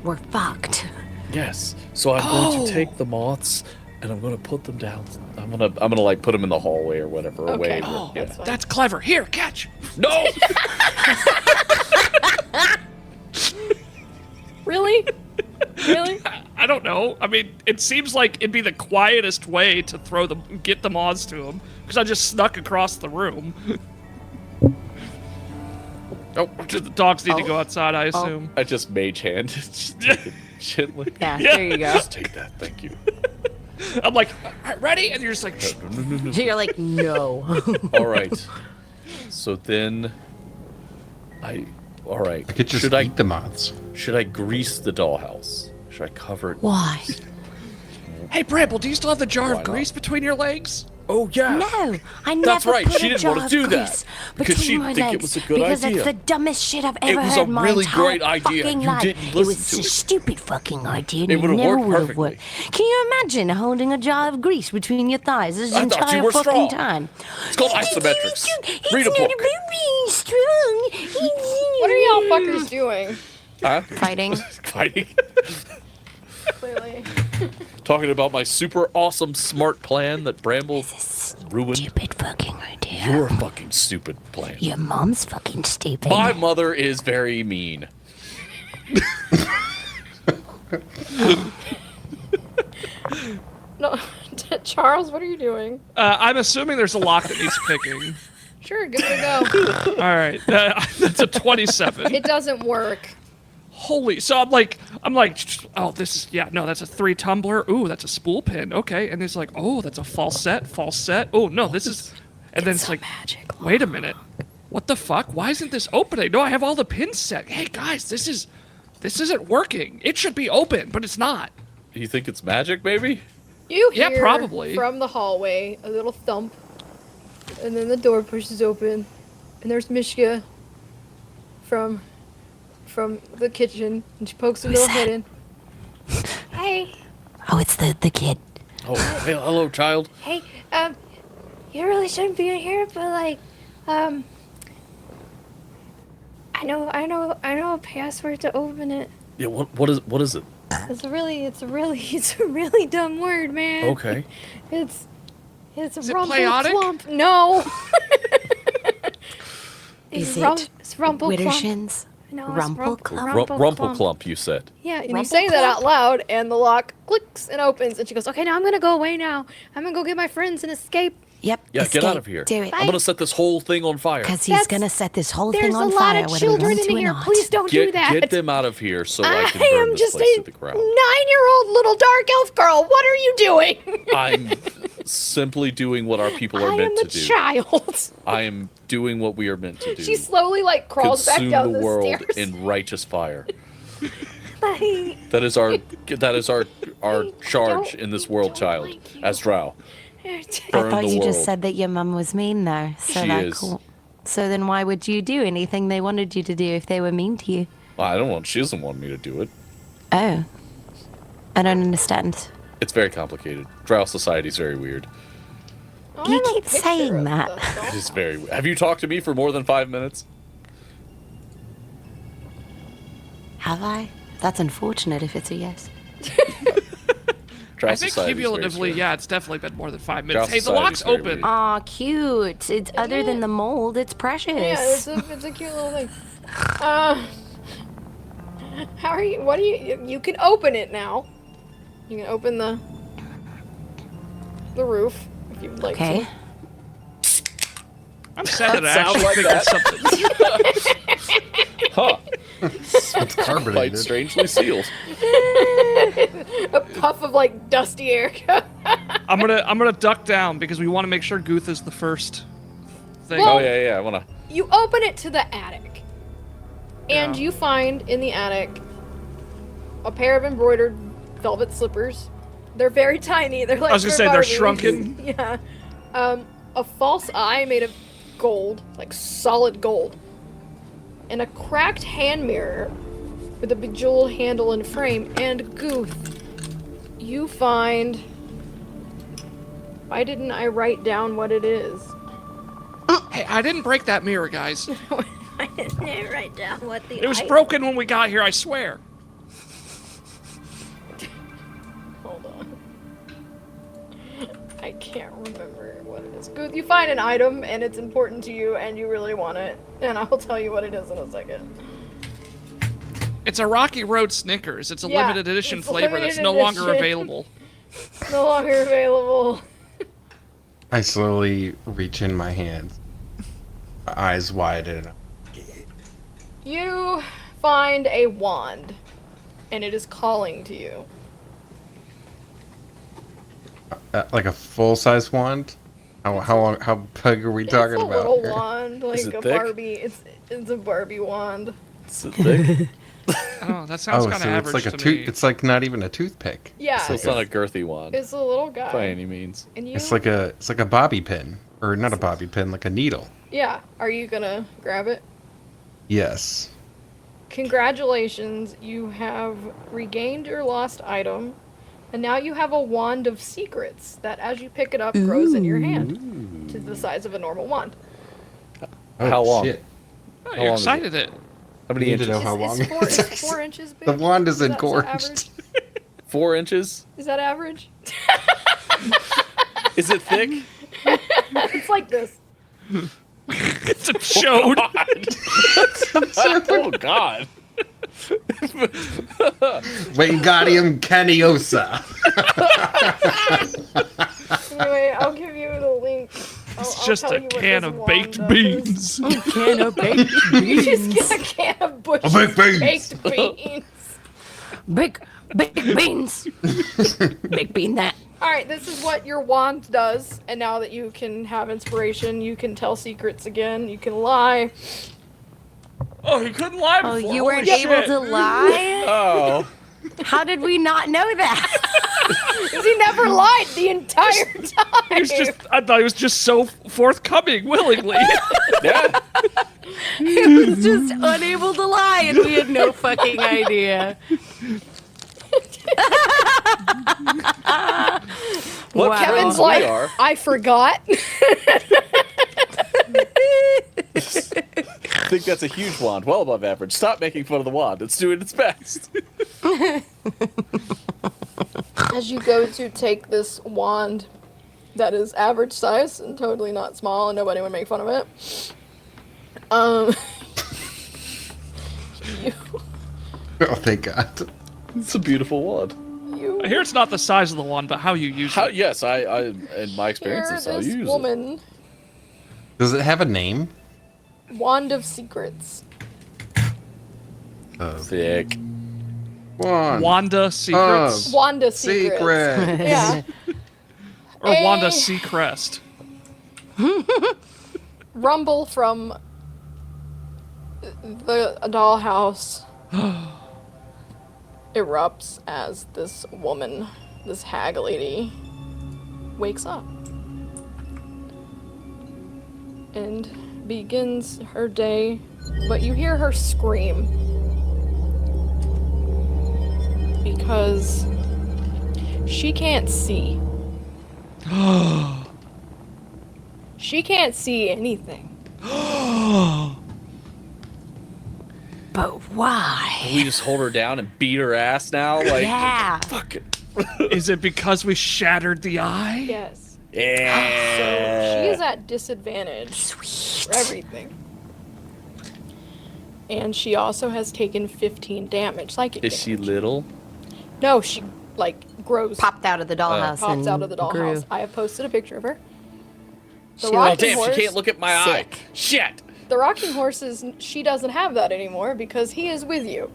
We're fucked. Yes. So I'm going to take the moths and I'm going to put them down. I'm gonna like put them in the hallway or whatever. Okay. Away. Oh, Yeah. that's fine. That's clever. Here, catch. No. Really? Really? I don't know. I mean, it seems like it'd be the quietest way to get the moths to him, because I just snuck across the room. Oh, The dogs need to go outside, I assume. I just mage hand. Just take it gently. Yeah, there you go. Just take that. Thank you. I'm like, all right, ready? And you're just like, So you're like, no. All right. So then, all right. I could just eat the moths. Should I grease the dollhouse? Should I cover it? Why? hey, Bramble, do you still have the jar Why of grease between your legs? Oh yeah. No, I never That's right, put she a didn't jar wanna of do that, grease because between she my didn't think it legs was a good because idea. it's the dumbest shit I've ever was heard a in my really entire great idea. fucking You life. didn't It listen was to a it. stupid fucking idea. And It it would've never worked would have perfectly. worked. Can you imagine holding a jar of grease between your thighs this I thought you entire were fucking strong. time? It's called isometrics. It's Read a not book. about being strong. What are y'all fuckers doing? Huh? Fighting. Fighting. Clearly. Talking about my super awesome smart plan that Bramble ruined. Stupid fucking idea. Your fucking stupid plan. Your mom's fucking stupid. My mother is very mean. No, Charles, what are you doing? I'm assuming there's a lock that needs picking. Sure, give it a go. All right, that's a 27. It doesn't work. Holy, so I'm like, oh, this is, no, that's a 3 tumbler. Ooh, that's a spool pin. Okay, and it's like, oh, that's a falset. Oh no, this is, and then it's like, magic. wait a minute, what the fuck? Why isn't this opening? No, I have all the pins set. Hey guys, this isn't working. It should be open, but it's not. You think it's magic, baby? You Yeah, hear probably. from the hallway a little thump, and then the door pushes open, and there's Mishka from the kitchen, and she pokes her Who's little head that? in. Hey, Oh, it's the kid. Oh, hey, hello, child. hey, you really shouldn't be in here, but like, I know a password to open it. Yeah, what is it? It's a really dumb word, man. Okay. It's Is it rumple Playotic? clump. No. Is It's rumple clump. Widdershins? No, it's Rumple clump? Rumple clump, you said. Yeah, and you Rumple say that clump? out loud, and the lock clicks and opens, and she goes, "Okay, now I'm gonna go away now. I'm gonna go get my friends and escape." Yep. Yeah, escape. get out of here. Do it. I'm gonna set this whole thing on fire. Because he's going to set this whole There's thing a on lot fire of whether we children want to in or here. not. Please don't do that. Get them out of here so I can I burn am this just place a to the ground. 9-year-old little dark elf girl. What are you doing? I'm simply doing what our people are I am meant a to do. child. I am doing what we are meant to do. She slowly like crawls back Consume down the the world stairs. in righteous fire. I That is our charge in this world, don't child. like you. As Drow. I Burn thought the you just world. said that your mum was mean, though. So She that is. cool. So then why would you do anything they wanted you to do if they were mean to you? Well, I don't want. She doesn't want me to do it. Oh. I don't understand. It's very complicated. Drow society is very weird. I You have a keep picture saying of that. the It is very. Have you talked to me for more than 5 minutes? Have I? That's unfortunate if it's a yes. Drow I think society is very cumulatively, strange. yeah, it's definitely been more than 5 minutes. Drow Hey, the society lock's is very open. weird. Aw, cute. It's other than the mold. It's precious. Yeah, it's a cute little thing. How are you? What do you can open it now. You can open the roof if you'd like Okay. to. I'm sad that I sounds actually like think it's something. Huh. It's Quite carbonated. strangely sealed. A puff of like dusty air. I'm gonna duck down because we want to make sure Guth is the first thing. Well- Oh yeah. I wanna. You open it to the attic, and Yeah. you find in the attic a pair of embroidered velvet slippers. They're very tiny. They're like I was gonna for say they're Barbies. shrunken. Yeah. A false eye made of gold, like solid gold, and a cracked hand mirror with a bejeweled handle and frame. And Guth, you find. Why didn't I write down what it is? Hey, I didn't break that mirror, guys. I didn't write down what the. It was item- broken when we got here, I swear. Hold on. I can't remember what it is. Good, you find an item and it's important to you and you really want it, and I'll tell you what it is in a second. It's a Rocky Road Snickers. It's a Yeah, limited edition it's flavor limited that's no longer edition. available. No longer available. I slowly reach in my hands, my eyes widen. You find a wand, and it is calling to you. Like a full-size wand. How big are we talking it's a about? little here? wand, like it a thick? Barbie. It's a Barbie wand. Is it thick? Oh, that sounds Oh, kind of so average it's like a to me. It's like not even a toothpick. Yeah, So it's not a girthy wand it's a little guy. by any means. And you, It's like a bobby pin, or not a bobby pin, like a needle. yeah. Are you gonna grab it? Yes. Congratulations, you have regained your lost item, and now you have a wand of secrets that, as you pick it up, grows in your hand to the size of a normal wand. Oh, How long? Shit. Oh, How you're long is it? excited it. How many You need to inches? know how long It's 4 inches big. The wand is that engorged. average? 4 inches? Is that average? Is it thick? It's like this. It's a chode. Oh God! Wingardium Caniosa. Anyway, I'll give you the link. It's I'll just tell a you what can this of wand baked does. beans. Can of baked You just get a can of Bush's baked beans. baked beans. Baked beans. Baked bean that. All right, this is what your wand does, and now that you can have inspiration, you can tell secrets again. You can lie. Oh, he couldn't lie Oh, before. you Holy weren't shit. able to lie? Oh, How did we not know that? Because he never lied the entire time. He was just, I thought he was just so forthcoming willingly. yeah. He was just unable to lie, and we had no fucking idea. What Wow. Kevin's friends we like, are. I forgot. I think that's a huge wand, well above average. Stop making fun of the wand. It's doing its best. As you go to take this wand that is average size and totally not small, and nobody would make fun of it. You, Oh, thank God. It's a beautiful wand. you I hear it's not the size of the wand, but how you use it. Yes, I in my experience, hear that's how this you use it. woman, Does it have a name? Wand of Secrets. Sick. Wanda Secrets? Wanda Secrets. Secret. Yeah. Or Wanda Eh. Seacrest? Rumble from the dollhouse erupts as this woman, this hag lady, wakes up and begins her day, but you hear her scream because she can't see. She can't see anything. But why? We just hold her down and beat her ass now? Like, Yeah. fuck it. Is it because we shattered the eye? Yes. Yeah. So she is at disadvantage for everything. And she also has taken 15 damage. Psychic Is she damage. little? No, she like grows. Popped out of the dollhouse Pops and out of the dollhouse. grew. I have posted a picture of her. The She Oh, rocking looks damn, horse. she can't look at my sick. eye. Shit. The rocking horse is. She doesn't have that anymore because he is with you.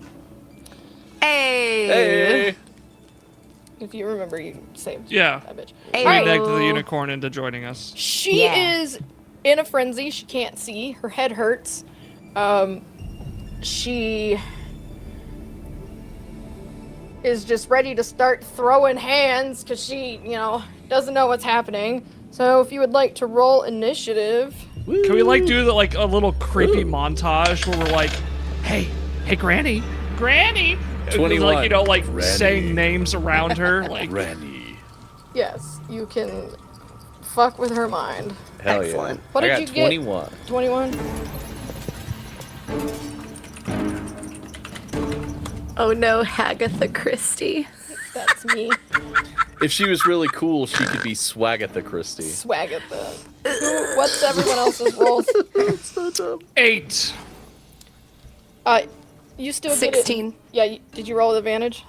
Hey. Hey. If you remember, you saved Yeah. that bitch. Hey. We Alright. begged the unicorn into joining us. She Yeah. is in a frenzy. She can't see. Her head hurts. She is just ready to start throwing hands because she, doesn't know what's happening. So if you would like to roll initiative, Can we like do like a little creepy montage where we're like, hey, Granny, Granny, And, 21. like Granny. saying names around her, like Granny. yes, you can fuck with her mind. Hell Excellent. yeah. What I did got you get? 21. 21. Oh no, Agatha Christie. That's me. If she was really cool, she could be Swagatha Christie. Swag at the. What's everyone else's rolls? 8. You still get 16. it. Yeah, did you roll with advantage?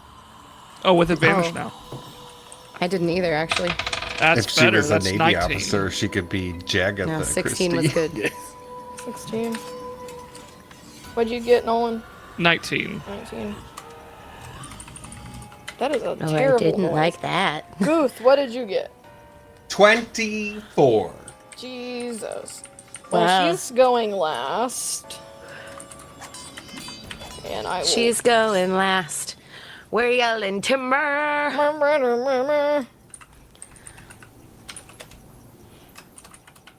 Oh, with advantage Oh. now. I didn't either, actually. That's If she better. was a That's Navy 19. officer, she could be Jagatha No, 16 was Christie. good. 16. What'd you get, Nolan? 19. 19. That is a Oh, terrible I didn't noise. like that. Guth, what did you get? 24. Jesus. Well, Wow. she's going last. And I will... She's going last. We're yelling timber.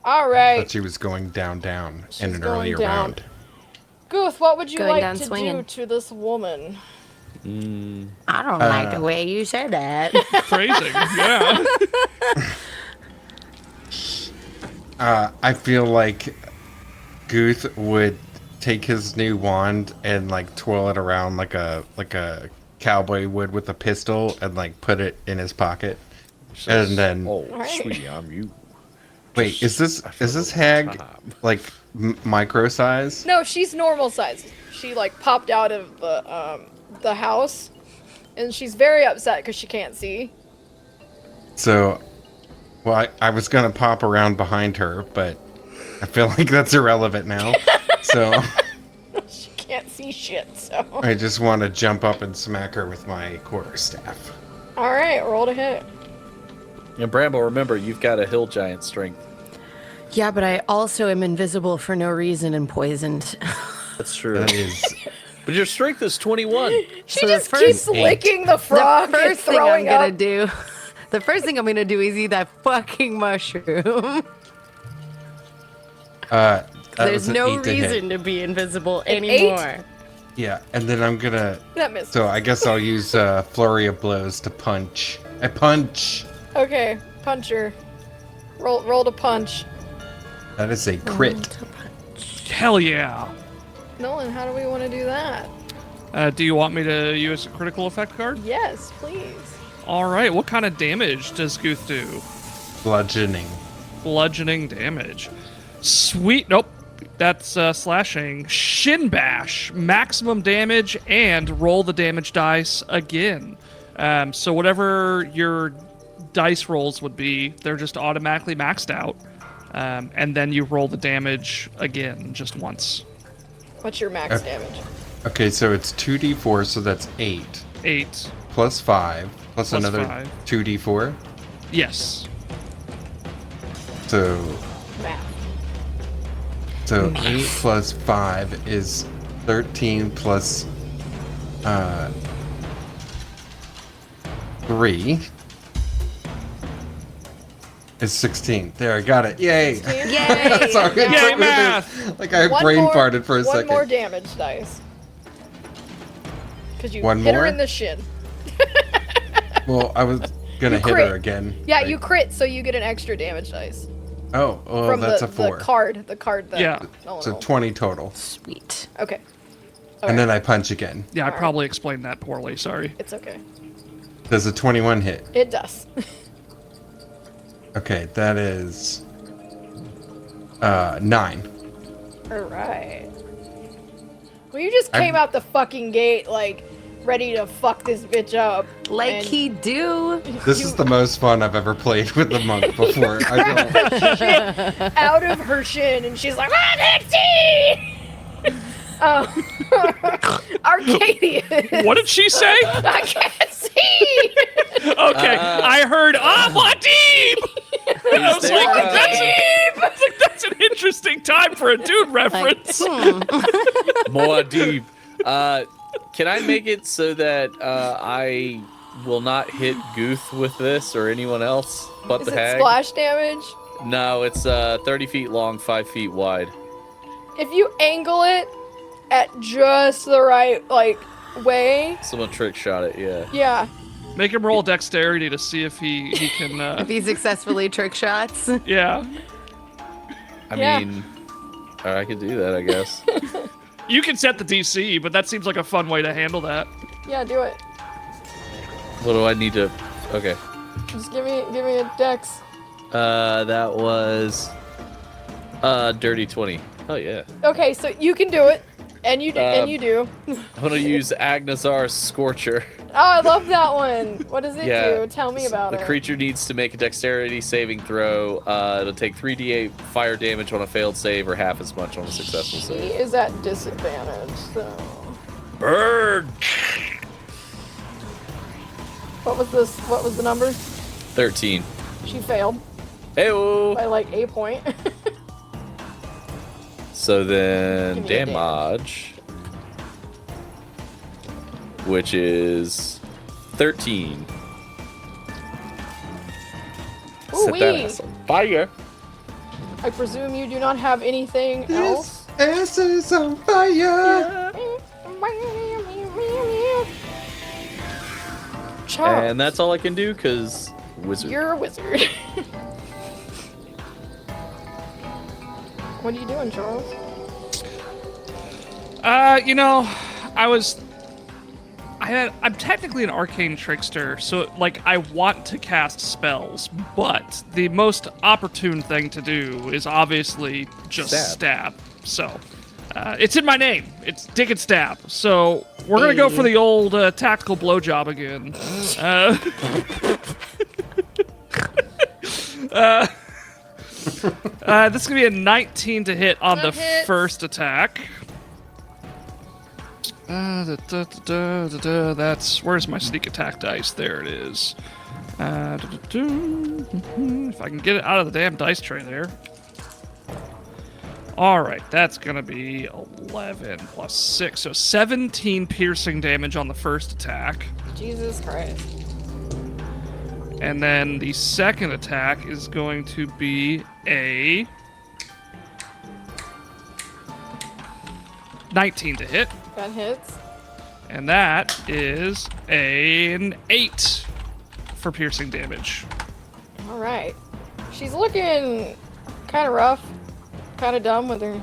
All I right. thought she was going down in She's an going earlier down. round. Guth, what would you Going like down to do swinging. to this woman? I don't like the way you said that. Phrasing, yeah. I feel like Guth would take his new wand and like twirl it around like a cowboy would with a pistol and like put it in his pocket. And then Oh, right. sweetie, I'm you. wait, is this hag like micro size? No, she's normal size. She like popped out of the house, and she's very upset because she can't see. So, well, I was gonna pop around behind her, but I feel like that's irrelevant now. So She can't see shit. So. I just want to jump up and smack her with my quarterstaff. All right, roll to hit. And Bramble, remember, you've got a hill giant strength. Yeah, but I also am invisible for no reason and poisoned. That's true. That is But your strength is 21. She So the just first keeps licking the frog The and first thing I'm throwing gonna up. do. The first thing I'm gonna do is eat that fucking mushroom. that There's was an no 8 to hit. reason to be invisible An anymore. Yeah, and then I'm gonna. That missed. So I guess I'll use flurry of blows to punch. I punch. Okay, puncher. Roll to punch. That is a crit. Hell yeah. Nolan, how do we want to do that? Do you want me to use a critical effect card? Yes, please. All right. What kind of damage does Guth do? Bludgeoning. Bludgeoning damage. Sweet. Nope. That's slashing. Shin bash. Maximum damage and roll the damage dice again. So whatever your dice rolls would be, they're just automatically maxed out. And then you roll the damage again just once. What's your max damage? Okay, so it's 2d4, so that's 8. 8. Plus 5. Plus another 5. 2d4. Yes. So Math. 8 plus 5 is 13 plus 3 is 16. There, I got it. Yay! Yay! Sorry, Yay, it took me math! like I One brain more- farted for a second. One more damage dice. Because you One hit her more? in the shin. Well, I was gonna You hit crit. her again. Yeah, like- you crit, so you get an extra damage dice. Oh, From that's the, a 4. The card that. Yeah. Oh, So no. 20 total. Sweet. Okay. And then I punch again. Yeah, I Alright. probably explained that poorly. Sorry. It's okay. Does a 21 hit? It does. Okay, that is 9. Alright. Well, you just came out the fucking gate, like, ready to fuck this bitch up. Like and he do. This is the most fun I've ever played with the monk before. I don't. out of her shin, and she's like, "Ah, Pixie!" Arcadius. What did she say? I can't see. Okay, I heard Amadib! I was there, like, that's an interesting time for a dude reference. More deep. Can I make it so that I will not hit Gooth with this or anyone else but Is the it hag? splash damage? No, it's 30 feet long, 5 feet wide. If you angle it at just the right, like, way, Someone trick shot it, yeah. yeah. Make him roll dexterity to see if he can. If he successfully trick shots. Yeah, I Yeah. mean, I could do that, I guess. you can set the DC, but that seems like a fun way to handle that. Yeah, do it. What do I need to... Okay. Just give me a dex. That was... dirty 20. Oh, yeah. Okay, so you can do it. And you do. And you do. I'm gonna use Agnazar's Scorcher. Oh, I love that one. What does it Yeah. do? Tell me about The it. creature needs to make a dexterity saving throw. It'll take 3d8 fire damage on a failed save or half as much on a successful He save. is at disadvantage, so. Bird! What was the number? 13. She failed Heyo! by like a point. So then Give me the damage, which is 13. Set that Ooh-wee. ass on fire. I presume you do not have anything else. This ass is on fire. Charles, And that's all I can do because wizard. you're a wizard. What are you doing, Charles? I'm technically an arcane trickster, so like I want to cast spells, but the most opportune thing to do is obviously just stab. So it's in my name. It's Dick and Stab. So we're gonna go for the old tactical blowjob again. This is gonna be a 19 to hit on the hits. first attack. That's where's my sneak attack dice? There it is. If I can get it out of the damn dice tray there. All right, that's gonna be 11 plus 6, so 17 piercing damage on the first attack. Jesus Christ. And then the second attack is going to be a 19 to hit. That hits. And that is an 8 for piercing damage. All right. She's looking kind of rough, kind of dumb with her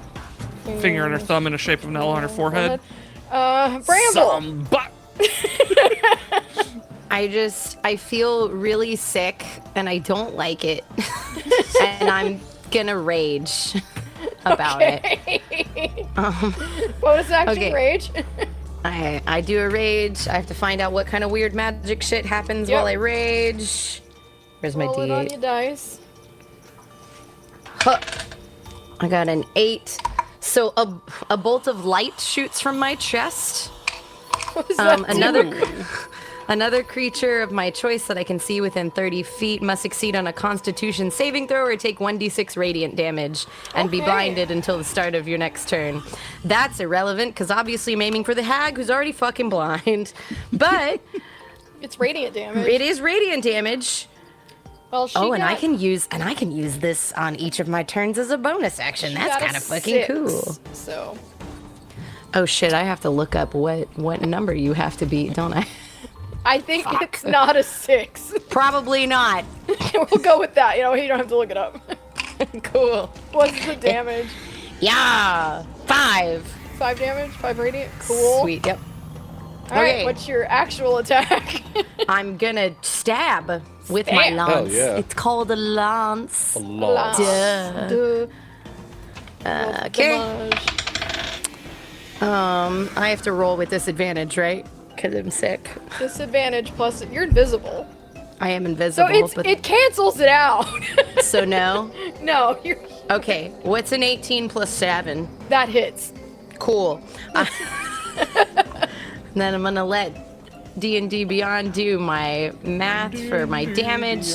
Finger and her thumb in the shape of an L on her forehead. Bramble. I feel really sick and I don't like it. And I'm gonna rage about it. Bonus action Okay. rage. I do a rage. I have to find out what kind of weird magic shit happens Yep. while I rage. Where's my Roll it on D8? your dice. Huh. I got an 8. So a bolt of light shoots from my chest. What does that do? Another creature of my choice that I can see within 30 feet must succeed on a Constitution saving throw or take 1d6 radiant damage and be Okay. blinded until the start of your next turn. That's irrelevant because obviously I'm aiming for the hag who's already fucking blind. But It's radiant damage. it is radiant damage. Well, she Oh, and I got- can use this on each of my turns as a bonus action. she That's got a kind of fucking 6, cool. So Oh shit, I have to look up what number you have to beat, don't I? I think it's not a 6. Probably not. We'll go with that. You don't have to look it up. Cool. What's the damage? Yeah. 5. 5 damage? 5 radiant? Cool. Sweet, yep. Alright, Okay. what's your actual attack? I'm gonna stab with my Stab. lance. Hell yeah. It's called a lance. A lot. Duh. Duh. Okay. Damage. I have to roll with disadvantage, right? Because I'm sick. Disadvantage plus you're invisible. I am So invisible, but it cancels it out. so no. No, Okay, what's an 18 plus 7? that hits. Cool. Then I'm gonna let D&D Beyond do my math for my damage.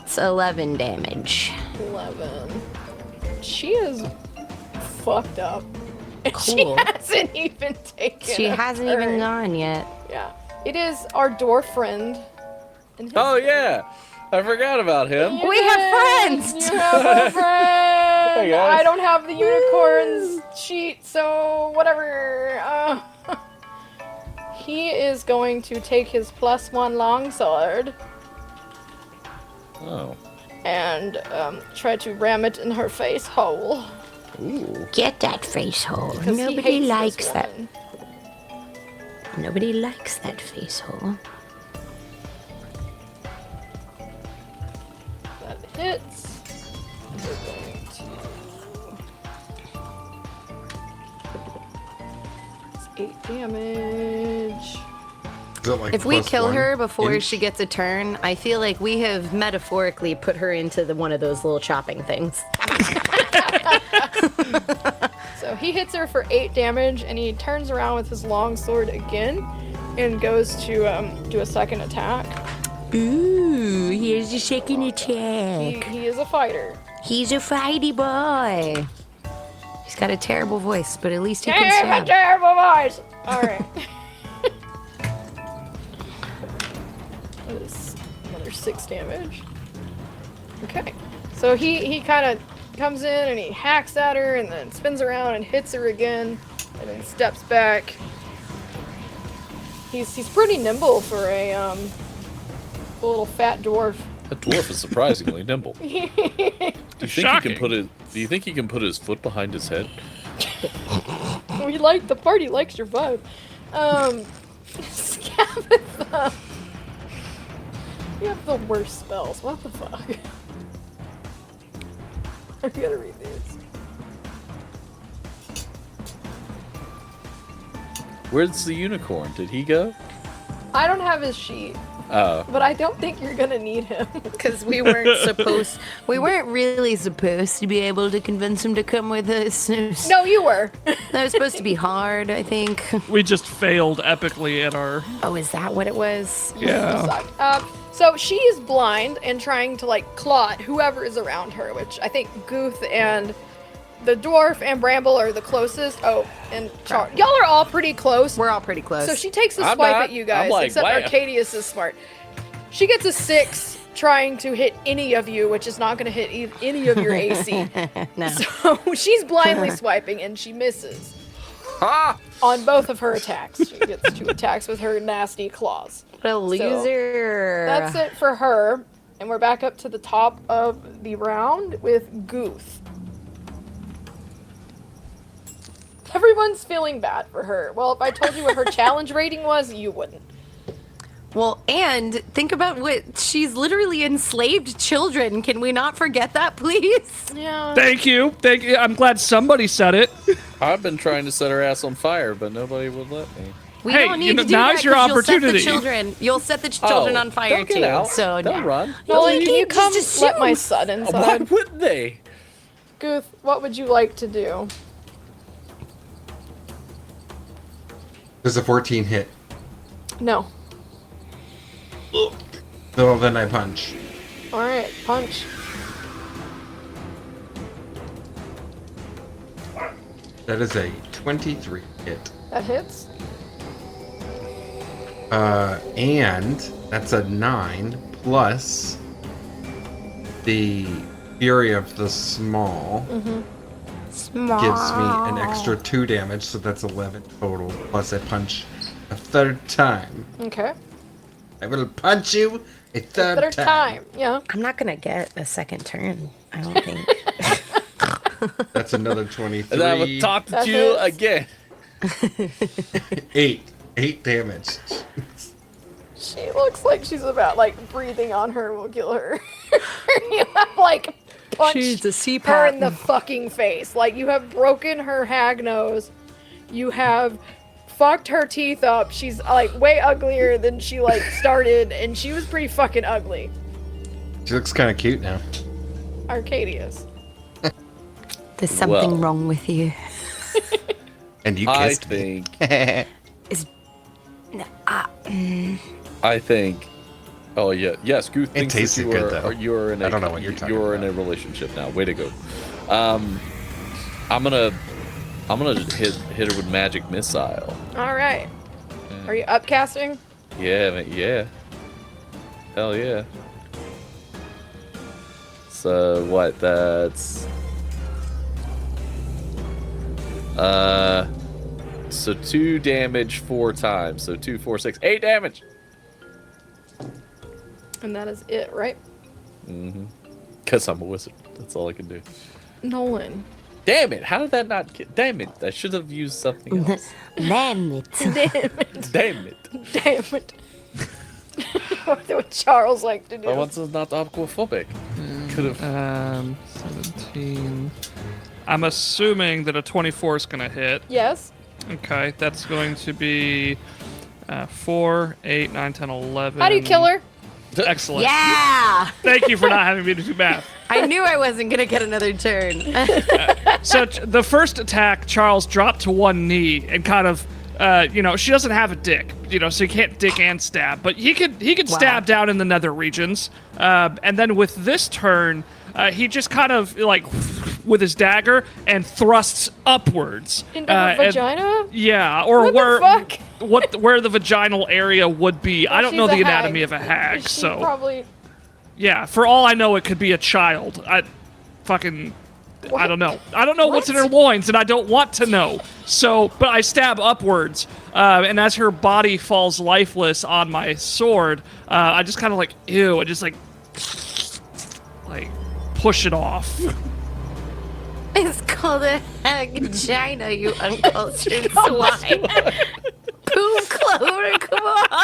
It's 11 damage. 11. She is fucked up. And she Cool. hasn't even taken She a hasn't even turn. gone yet. Yeah. It is our dwarf friend. And his- Oh yeah, I forgot about him. We have friends! You have a friend! Hey, guys. I don't have the unicorns sheet, so whatever. He is going to take his +1 longsword Oh. and try to ram it in her face hole. Ooh. Get that face hole. 'Cause he Nobody hates this likes that. woman. Nobody likes that face hole. That hits. We're going to... It's 8 damage. Is it like If we plus kill one her before inch? she gets a turn, I feel like we have metaphorically put her into one of those little chopping things. So he hits her for 8 damage, and he turns around with his long sword again, and goes to do a second attack. Ooh, here's your second He, attack. he is a fighter. He's a fighty boy. He's got a terrible voice, but at least he can Damn, stab. terrible voice! Alright. That is another 6 damage. Okay. So he kind of comes in and he hacks at her and then spins around and hits her again and then steps back. He's pretty nimble for a little fat dwarf. That dwarf is surprisingly nimble. Do you think Shocking. he can put his? Do you think he can put his foot behind his head? We like the party likes your vibe. Scabatha. You have the worst spells. What the fuck? I gotta read these. Where's the unicorn? Did he go? I don't have his sheet, Oh. but I don't think you're gonna need him. Because we weren't really supposed to be able to convince him to come with us. No, you were. That was supposed to be hard, I think. We just failed epically at our. Oh, is that what it was? Yeah. Suck. So she is blind and trying to like claw at whoever is around her, which I think Guth and the dwarf and Bramble are the closest. Oh, and y'all are all pretty close. We're all pretty close. So she takes a I'm swipe not. at you guys, I'm like, except wham. Arcadius is smart. She gets a 6 trying to hit any of you, which is not going to hit any of your AC. no. So she's blindly swiping and she misses Ah! on both of her attacks. She gets 2 attacks with her nasty claws. What a loser. That's it for her. And we're back up to the top of the round with Guth. Everyone's feeling bad for her. Well, if I told you what her challenge rating was, you wouldn't. Well, and think about what she's literally enslaved children. Can we not forget that, please? Yeah. Thank you. Thank you. I'm glad somebody said it. I've been trying to set her ass on fire, but nobody would let me. We Hey, don't need you know, to do now's that your 'cause opportunity. You'll set the children on fire they'll get too. out. So they'll no. run. Nolan, you can you can't come just let my assume. son Why inside? wouldn't they? Guth, what would you like to do? Does a 14 hit? No. So then I punch. Alright, punch. That is a 23 hit. That hits. And that's a 9 plus the Fury of the Small Small. gives me an extra 2 damage, so that's 11 total. Plus I punch a third time. Okay. I will punch you a third time. Yeah. I'm not gonna get a second turn. I don't think. That's another 23. And I will talk to That you hits. again. 8 damage. She looks like she's about, like, breathing on her will kill her. You have, like, punched She's a CPAP. her in the fucking face. Like, you have broken her hag nose. You have fucked her teeth up. She's, like, way uglier than she, like, started, and she was pretty fucking ugly. She looks kind of cute now. Arcadius. There's something Well. wrong with you. And you I kissed me. think. I think. Oh yeah, yes. Guth thinks that tasted you good, are, though. you are in a. I don't know what you're talking You're in a about. relationship now. Way to go. I'm gonna hit her with magic missile. Alright. Are you upcasting? Yeah, yeah. Hell yeah. So what? That's so 2 damage 4 times. So 2, 4, 6, 8 damage. And that is it, right? Cause I'm a wizard. That's all I can do. Nolan. Damn it! How did that not get? Damn it! I should have used something else. Damn it. Damn it. Damn it! Damn it. What would Charles like to do? I want to not aquaphobic. Could have. 17. I'm assuming that a 24 is gonna hit. Yes. Okay, that's going to be 4, 8, 9, 10, 11. How do you kill her? Excellent. Yeah. Thank you for not having me to do math. I knew I wasn't gonna get another turn. So the first attack, Charles dropped to one knee and kind of, she doesn't have a dick, so he can't dick and stab, but he could stab down in the nether regions. And then with this turn, he just kind of like with his dagger and thrusts upwards Into her vagina? Yeah, or What the fuck? where the vaginal area would be. I don't know She's the a hag. anatomy of a hag, She so probably. yeah. For all I know, it could be a child. I don't know. I don't know what's in her loins, and I don't want to know. So, but I stab upwards, and as her body falls lifeless on my sword, I just kind of like, ew, I just like push it off. It's called a vagina, you uncultured swine. Boom, Clover, come on.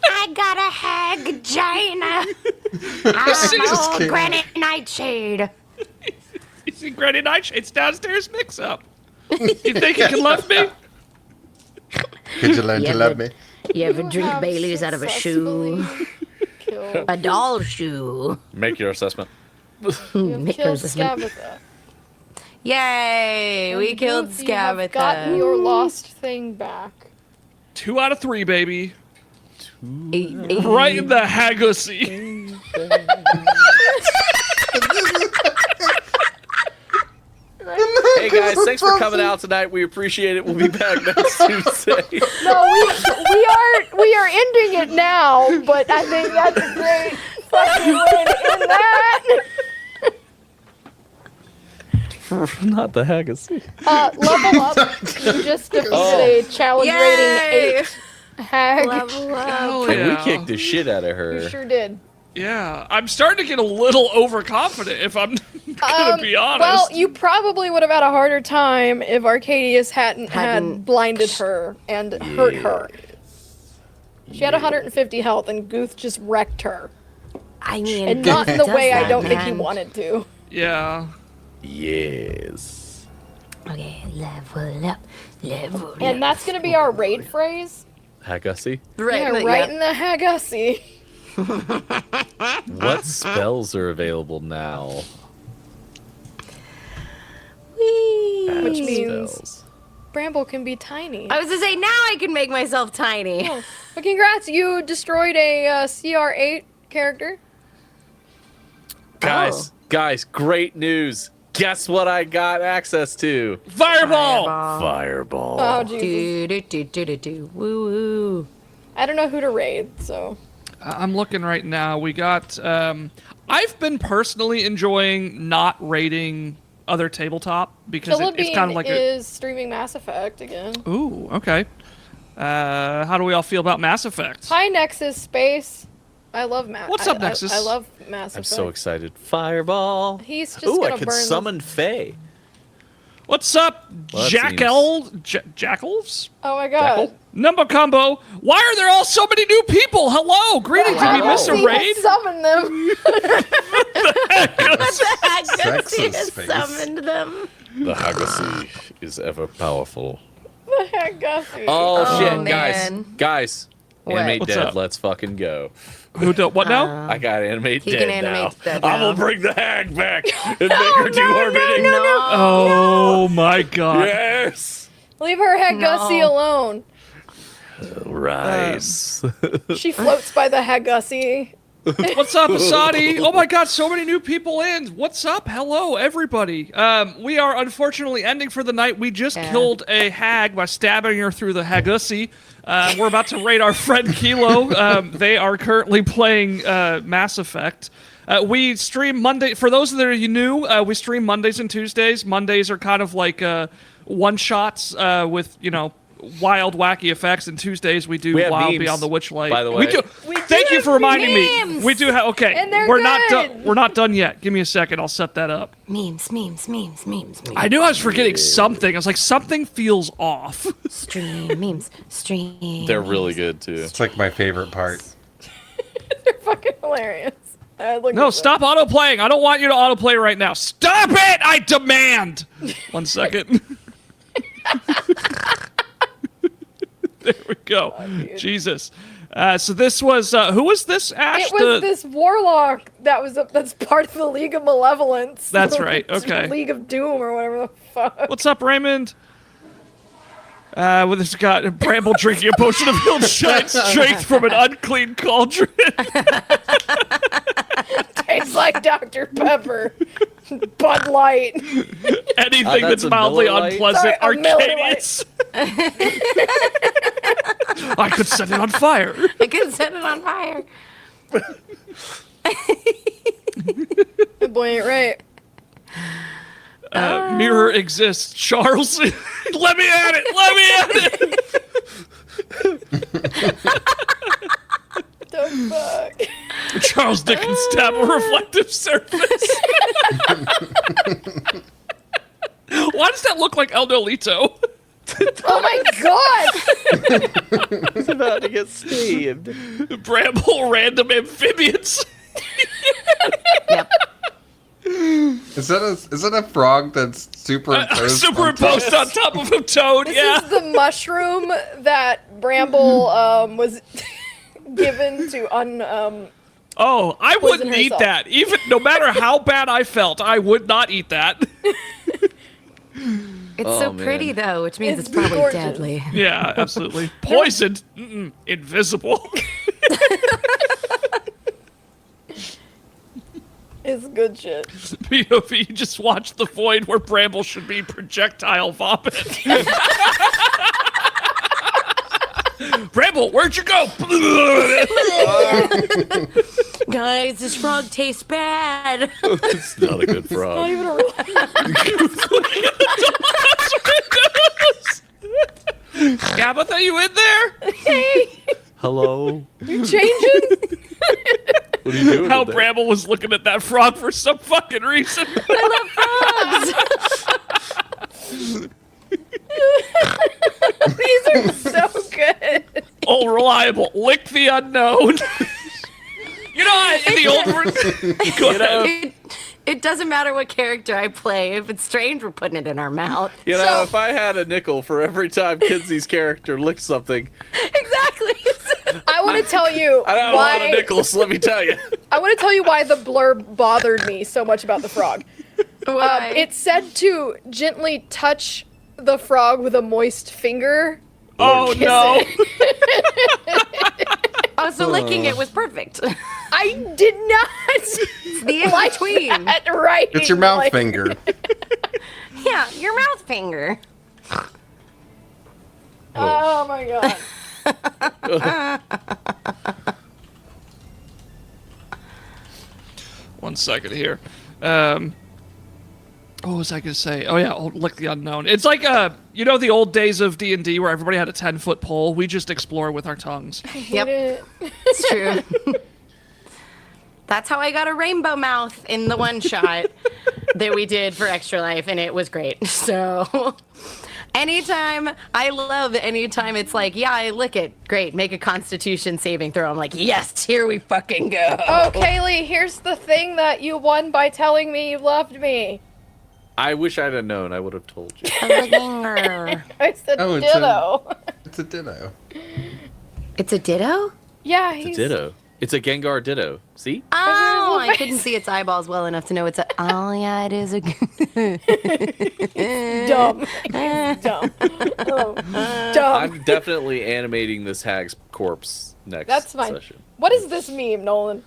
I got a hag-gina. I'm an old granite nightshade. You see Granny Nightshade's downstairs mix-up. You think you can love me? Could you learn to love me? You ever drink have Bailey's out of a shoe? successfully killed- A doll shoe. Make your assessment. You have Make killed yours- Scabatha. Yay, we And killed Guth, you have gotten Scabatha. your lost thing back. 2 out of 3, baby. Eight. Right in the Haggossy. Hey guys, thanks for coming out tonight. We appreciate it. We'll be back next Tuesday. No, we are ending it now, but I think that's a great fucking way to end that. Not the haggis. Level up. You just defeated a challenge Yay! rating 8 hag. Level up. Oh, And we yeah. kicked the shit out of You her. sure did. Yeah, I'm starting to get a little overconfident, if I'm gonna be honest. Well, you probably would have had a harder time if Arcadius hadn't Hadn't- blinded her and hurt her. She had 150 health, and Guth just wrecked her. I mean, And not in the does way I that, don't think he man. wanted to. Yeah. Yes. Okay, level up, level up. And that's gonna be our raid phrase. Hagussie. Right. Yeah, right in the Hagussie. What spells are available now? Whee! Which means Spells. Bramble can be tiny. I was to say, now I can make myself tiny. Oh, but congrats, you destroyed a CR8 character. Guys, great news. Guess what I got access to? Fireball! Fireball. Oh, Jesus. Do. Woo woo. I don't know who to raid, so. I'm looking right now. We got. I've been personally enjoying not rating other tabletop because it's kind of like is streaming Mass Effect again. Ooh, okay. How do we all feel about Mass Effect? Hi, Nexus Space. I love Mass. What's up, Nexus? I love Mass Effect. I'm so excited. Fireball. He's just Ooh, gonna I could burn summon Faye. What's up, Well, that Jackals? Oh my god. Jackal? Number combo. Why are there all so many new people? Hello, greetings. Did we miss a Hagussie raid? Summon them. Sexist space. Summoned them. The Hagussie is ever powerful. The Hagussie. Oh, shit, man. guys. What? Animate What's dead, up? let's fucking go. Who do what now? I got animate He dead can animate now. dead I'm gonna now. bring the hag back and make her do orbiting. Oh my god. Yes. Leave her Hagussie No. alone. Rise. She floats by the Hagussie. What's up, Asadi? Oh my god, so many new people in. What's up? Hello, everybody. We are unfortunately ending for the night. We just killed a hag by stabbing her through the Hagussie. We're about to raid our friend Kilo. They are currently playing Mass Effect. We stream Monday. For those that are new, we stream Mondays and Tuesdays. Mondays are kind of like one-shots with, wild, wacky effects, and Tuesdays we do We have Wild memes, Beyond the Witchlight. by the We way. do. Thank you for reminding me. memes. We do have. Okay, And they're we're not good. done. We're not done yet. Give me a second. I'll set that up. Memes. I knew I was forgetting something. I was like, something feels off. Stream memes. Stream. They're really good too. It's like my favorite part. They're fucking hilarious. No, stop auto-playing. I don't want you to auto-play right now. Stop it! I demand! 1 second. There we go. Jesus. So this was, who was this, Ash? It was this warlock that's part of the League of Malevolence. That's right, okay. League of Doom or whatever the fuck. What's up, Raymond? Well, this got Bramble drinking a potion of healed strength from an unclean cauldron. Tastes like Dr. Pepper. Bud Light. Anything that's that's a mildly Miller Lite? unpleasant, Sorry, a Miller Arcadius. I could set it on fire. I could set it on fire. That boy ain't right. Mirror exists. Charles, let me at it. Let me at it. The fuck? Charles Dickens stab a reflective surface. Why does that look like El Nolito? Oh my god! He's about to get stabbed. Bramble random amphibians. Yep. Is that a frog that's superimposed? Superimposed on top of a toad, yeah. This is the mushroom that Bramble was given to Oh, I wouldn't Poison eat herself. that. Even no matter how bad I felt, I would not eat that. It's Oh, so man. pretty though, which means It's it's, probably gorgeous. deadly. Yeah, absolutely. Poisoned, invisible. It's good shit. POV, you just watch the void where Bramble should be projectile vomit. Bramble, where'd you go? Guys, this frog tastes bad. It's not a good Not frog. even a real. Gabitha, you in there? Hey, Hello? you changing? What are you doing? How with that? Bramble was looking at that frog for some fucking reason. These are so good. All reliable. Lick the unknown. You know, in the old... Go ahead. It It doesn't matter what character I play. If it's strange, we're putting it in our mouth. You know, So- if I had a nickel for every time Kenzie's character licked something, Exactly. I want to tell you I don't have a lot of nickels, let me tell you. I want to tell you why the blurb bothered me so much about the frog. Why? It said to gently touch the frog with a moist finger. Oh Kiss no! it. Oh, so licking it was perfect. I did not The in like between. that right. It's your mouth finger. Yeah, your mouth finger. Oh my god. One second here. What was I gonna say? Oh yeah, lick the unknown. It's like you know the old days of D&D where everybody had a 10-foot pole. We just explore with our tongues. Yep, it's true. That's how I got a rainbow mouth in the one shot that we did for Extra Life, and it was great. So anytime it's like, yeah, I lick it. Great, make a Constitution saving throw. I'm like, yes, here we fucking go. Oh, Kaylee, here's the thing that you won by telling me you loved me. I wish I'd have known. I would have told you. I said Oh, ditto. It's a ditto. It's a ditto? Yeah, It's he's a ditto. It's a Gengar ditto. See? Oh, I face. couldn't see its eyeballs well enough to know it's a. Oh yeah, it is a. dumb. He's dumb. Oh, dumb. I'm definitely animating this hag's corpse next That's fine. session. What is this meme, Nolan?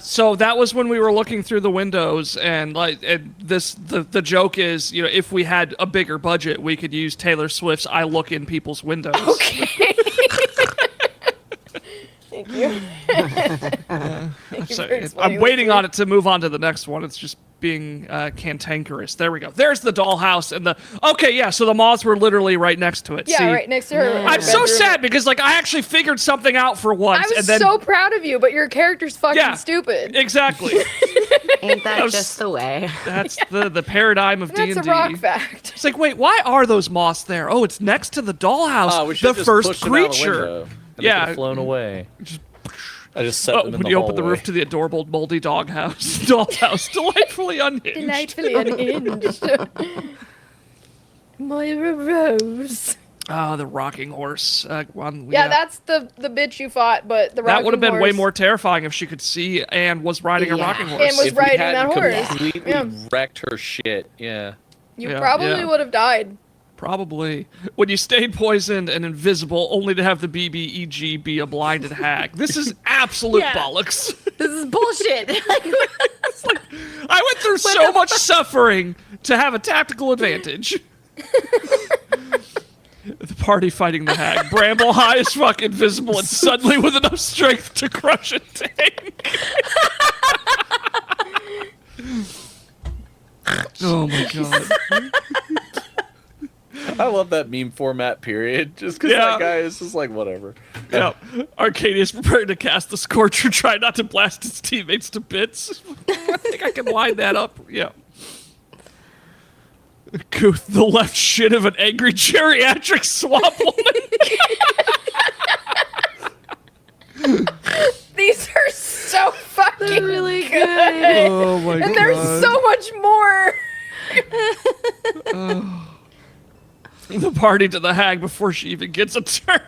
So that was when we were looking through the windows, and the joke is, you know, if we had a bigger budget, we could use Taylor Swift's "I Look in People's Windows." Okay. Thank you. Thank you So for I'm explaining waiting this to on it to move on to the next one. It's just being cantankerous. There we go. There's the dollhouse and the. Okay, yeah. So the moths were literally right next to it. me. Yeah, See? right next to her. I'm so bedroom. sad because like I actually figured something out for once, I was and then so proud of you, but your character's fucking Yeah. stupid. exactly. Ain't that was- just the way? That's the paradigm of That's D&D. a rock fact. It's like, wait, why are those moths there? Oh, it's next to the dollhouse. Oh, we should the just first pushed them out the creature. window, and they Yeah. could've flown away. I just set Oh, them in when the you open the hallway. roof to the adorable moldy dollhouse, delightfully unhinged. Delightfully unhinged. Moira Rose. Oh, the rocking horse. Yeah, that's the bitch you fought, but the that rocking would have been way horse- more terrifying if she could see and was riding a Yeah. rocking horse. And was If we riding hadn't that horse. completely Yeah. wrecked her shit. Yeah. You Yeah, probably yeah. would have died. Probably. When you stayed poisoned and invisible, only to have the BBEG be a blinded hag. This is absolute Yeah. bollocks. This is bullshit. I went through so much suffering to have a tactical advantage. The party fighting the hag. Bramble high as fuck, invisible, and suddenly with enough strength to crush a tank. Oh my god. I love that meme format, period. Just because Yeah. that guy is just like, whatever. Yeah. Arcadia's preparing to cast the Scorcher, try not to blast his teammates to bits. I think I can line that up. Yeah. Gooth, the left shit of an angry geriatric swamp woman. These are so fucking really good. good. Oh my And there's so much more. The party to the hag before she even gets a turn.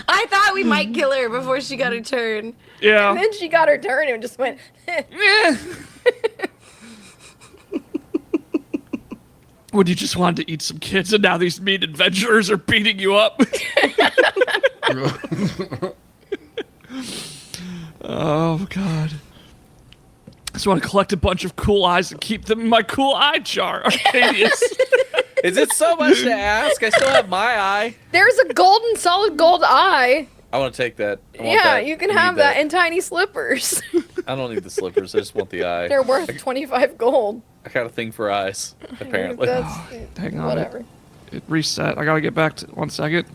I thought we might kill her before she got her turn. Yeah. And then she got her turn and just went, Eh. When you just wanted to eat some kids and now these mean adventurers are beating you up. Oh, God. I just want to collect a bunch of cool eyes and keep them in my cool eye jar. Arcadius. Is it so much to ask? I still have my eye. there's a golden solid gold eye. I want to take that. I want Yeah, that. you can I need have that in tiny slippers. I don't need the slippers. I just want the eye. They're worth 25 gold. I got a thing for eyes, apparently. That's Hang on. whatever. It reset. I gotta get back to 1 second.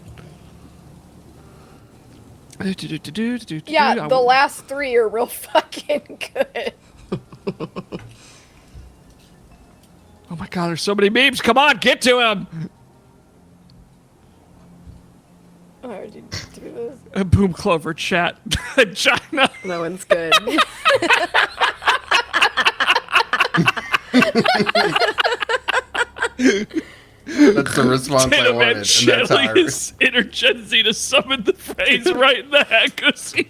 Yeah, the last three are real fucking good. Oh my god, there's so many memes. Come on, get to him. How did you do this? Boom Clover chat. China. That one's good. That's the response I Dana wanted, Man and that's how I channeling his inner Gen Z to summon the phrase right in the Hakusi.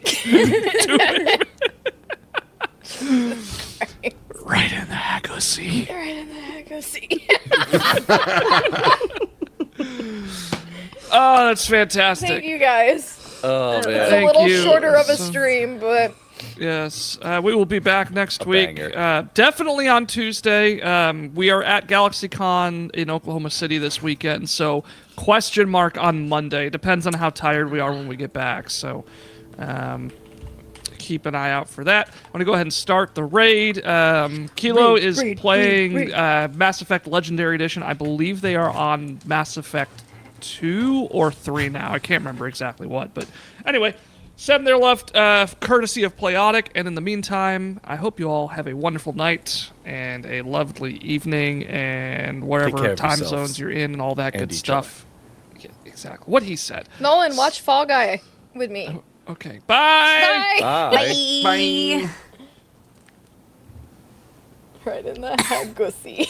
Right in the Hakusi. Right in the heck, go see. Oh, that's fantastic. Thank you guys. Oh It's man. a Thank little you. shorter of a So- stream, but Yes, we will be back next week. banger. Definitely on Tuesday. We are at GalaxyCon in Oklahoma City this weekend, so question mark on Monday. Depends on how tired we are when we get back. So keep an eye out for that. I'm gonna go ahead and start the raid. Kilo is playing Mass Effect Legendary Edition. I believe they are on Mass Effect 2 or 3 now. I can't remember exactly what, but anyway. 7 there left, courtesy of Playotic. And in the meantime, I hope you all have a wonderful night and a lovely evening and care wherever of time yourselves zones you're in and all that and good each stuff. Yeah, exactly. What he said. Nolan, watch Fall Guy with me. Okay. Bye. Bye. Bye. Bye. Right in the heck, go see.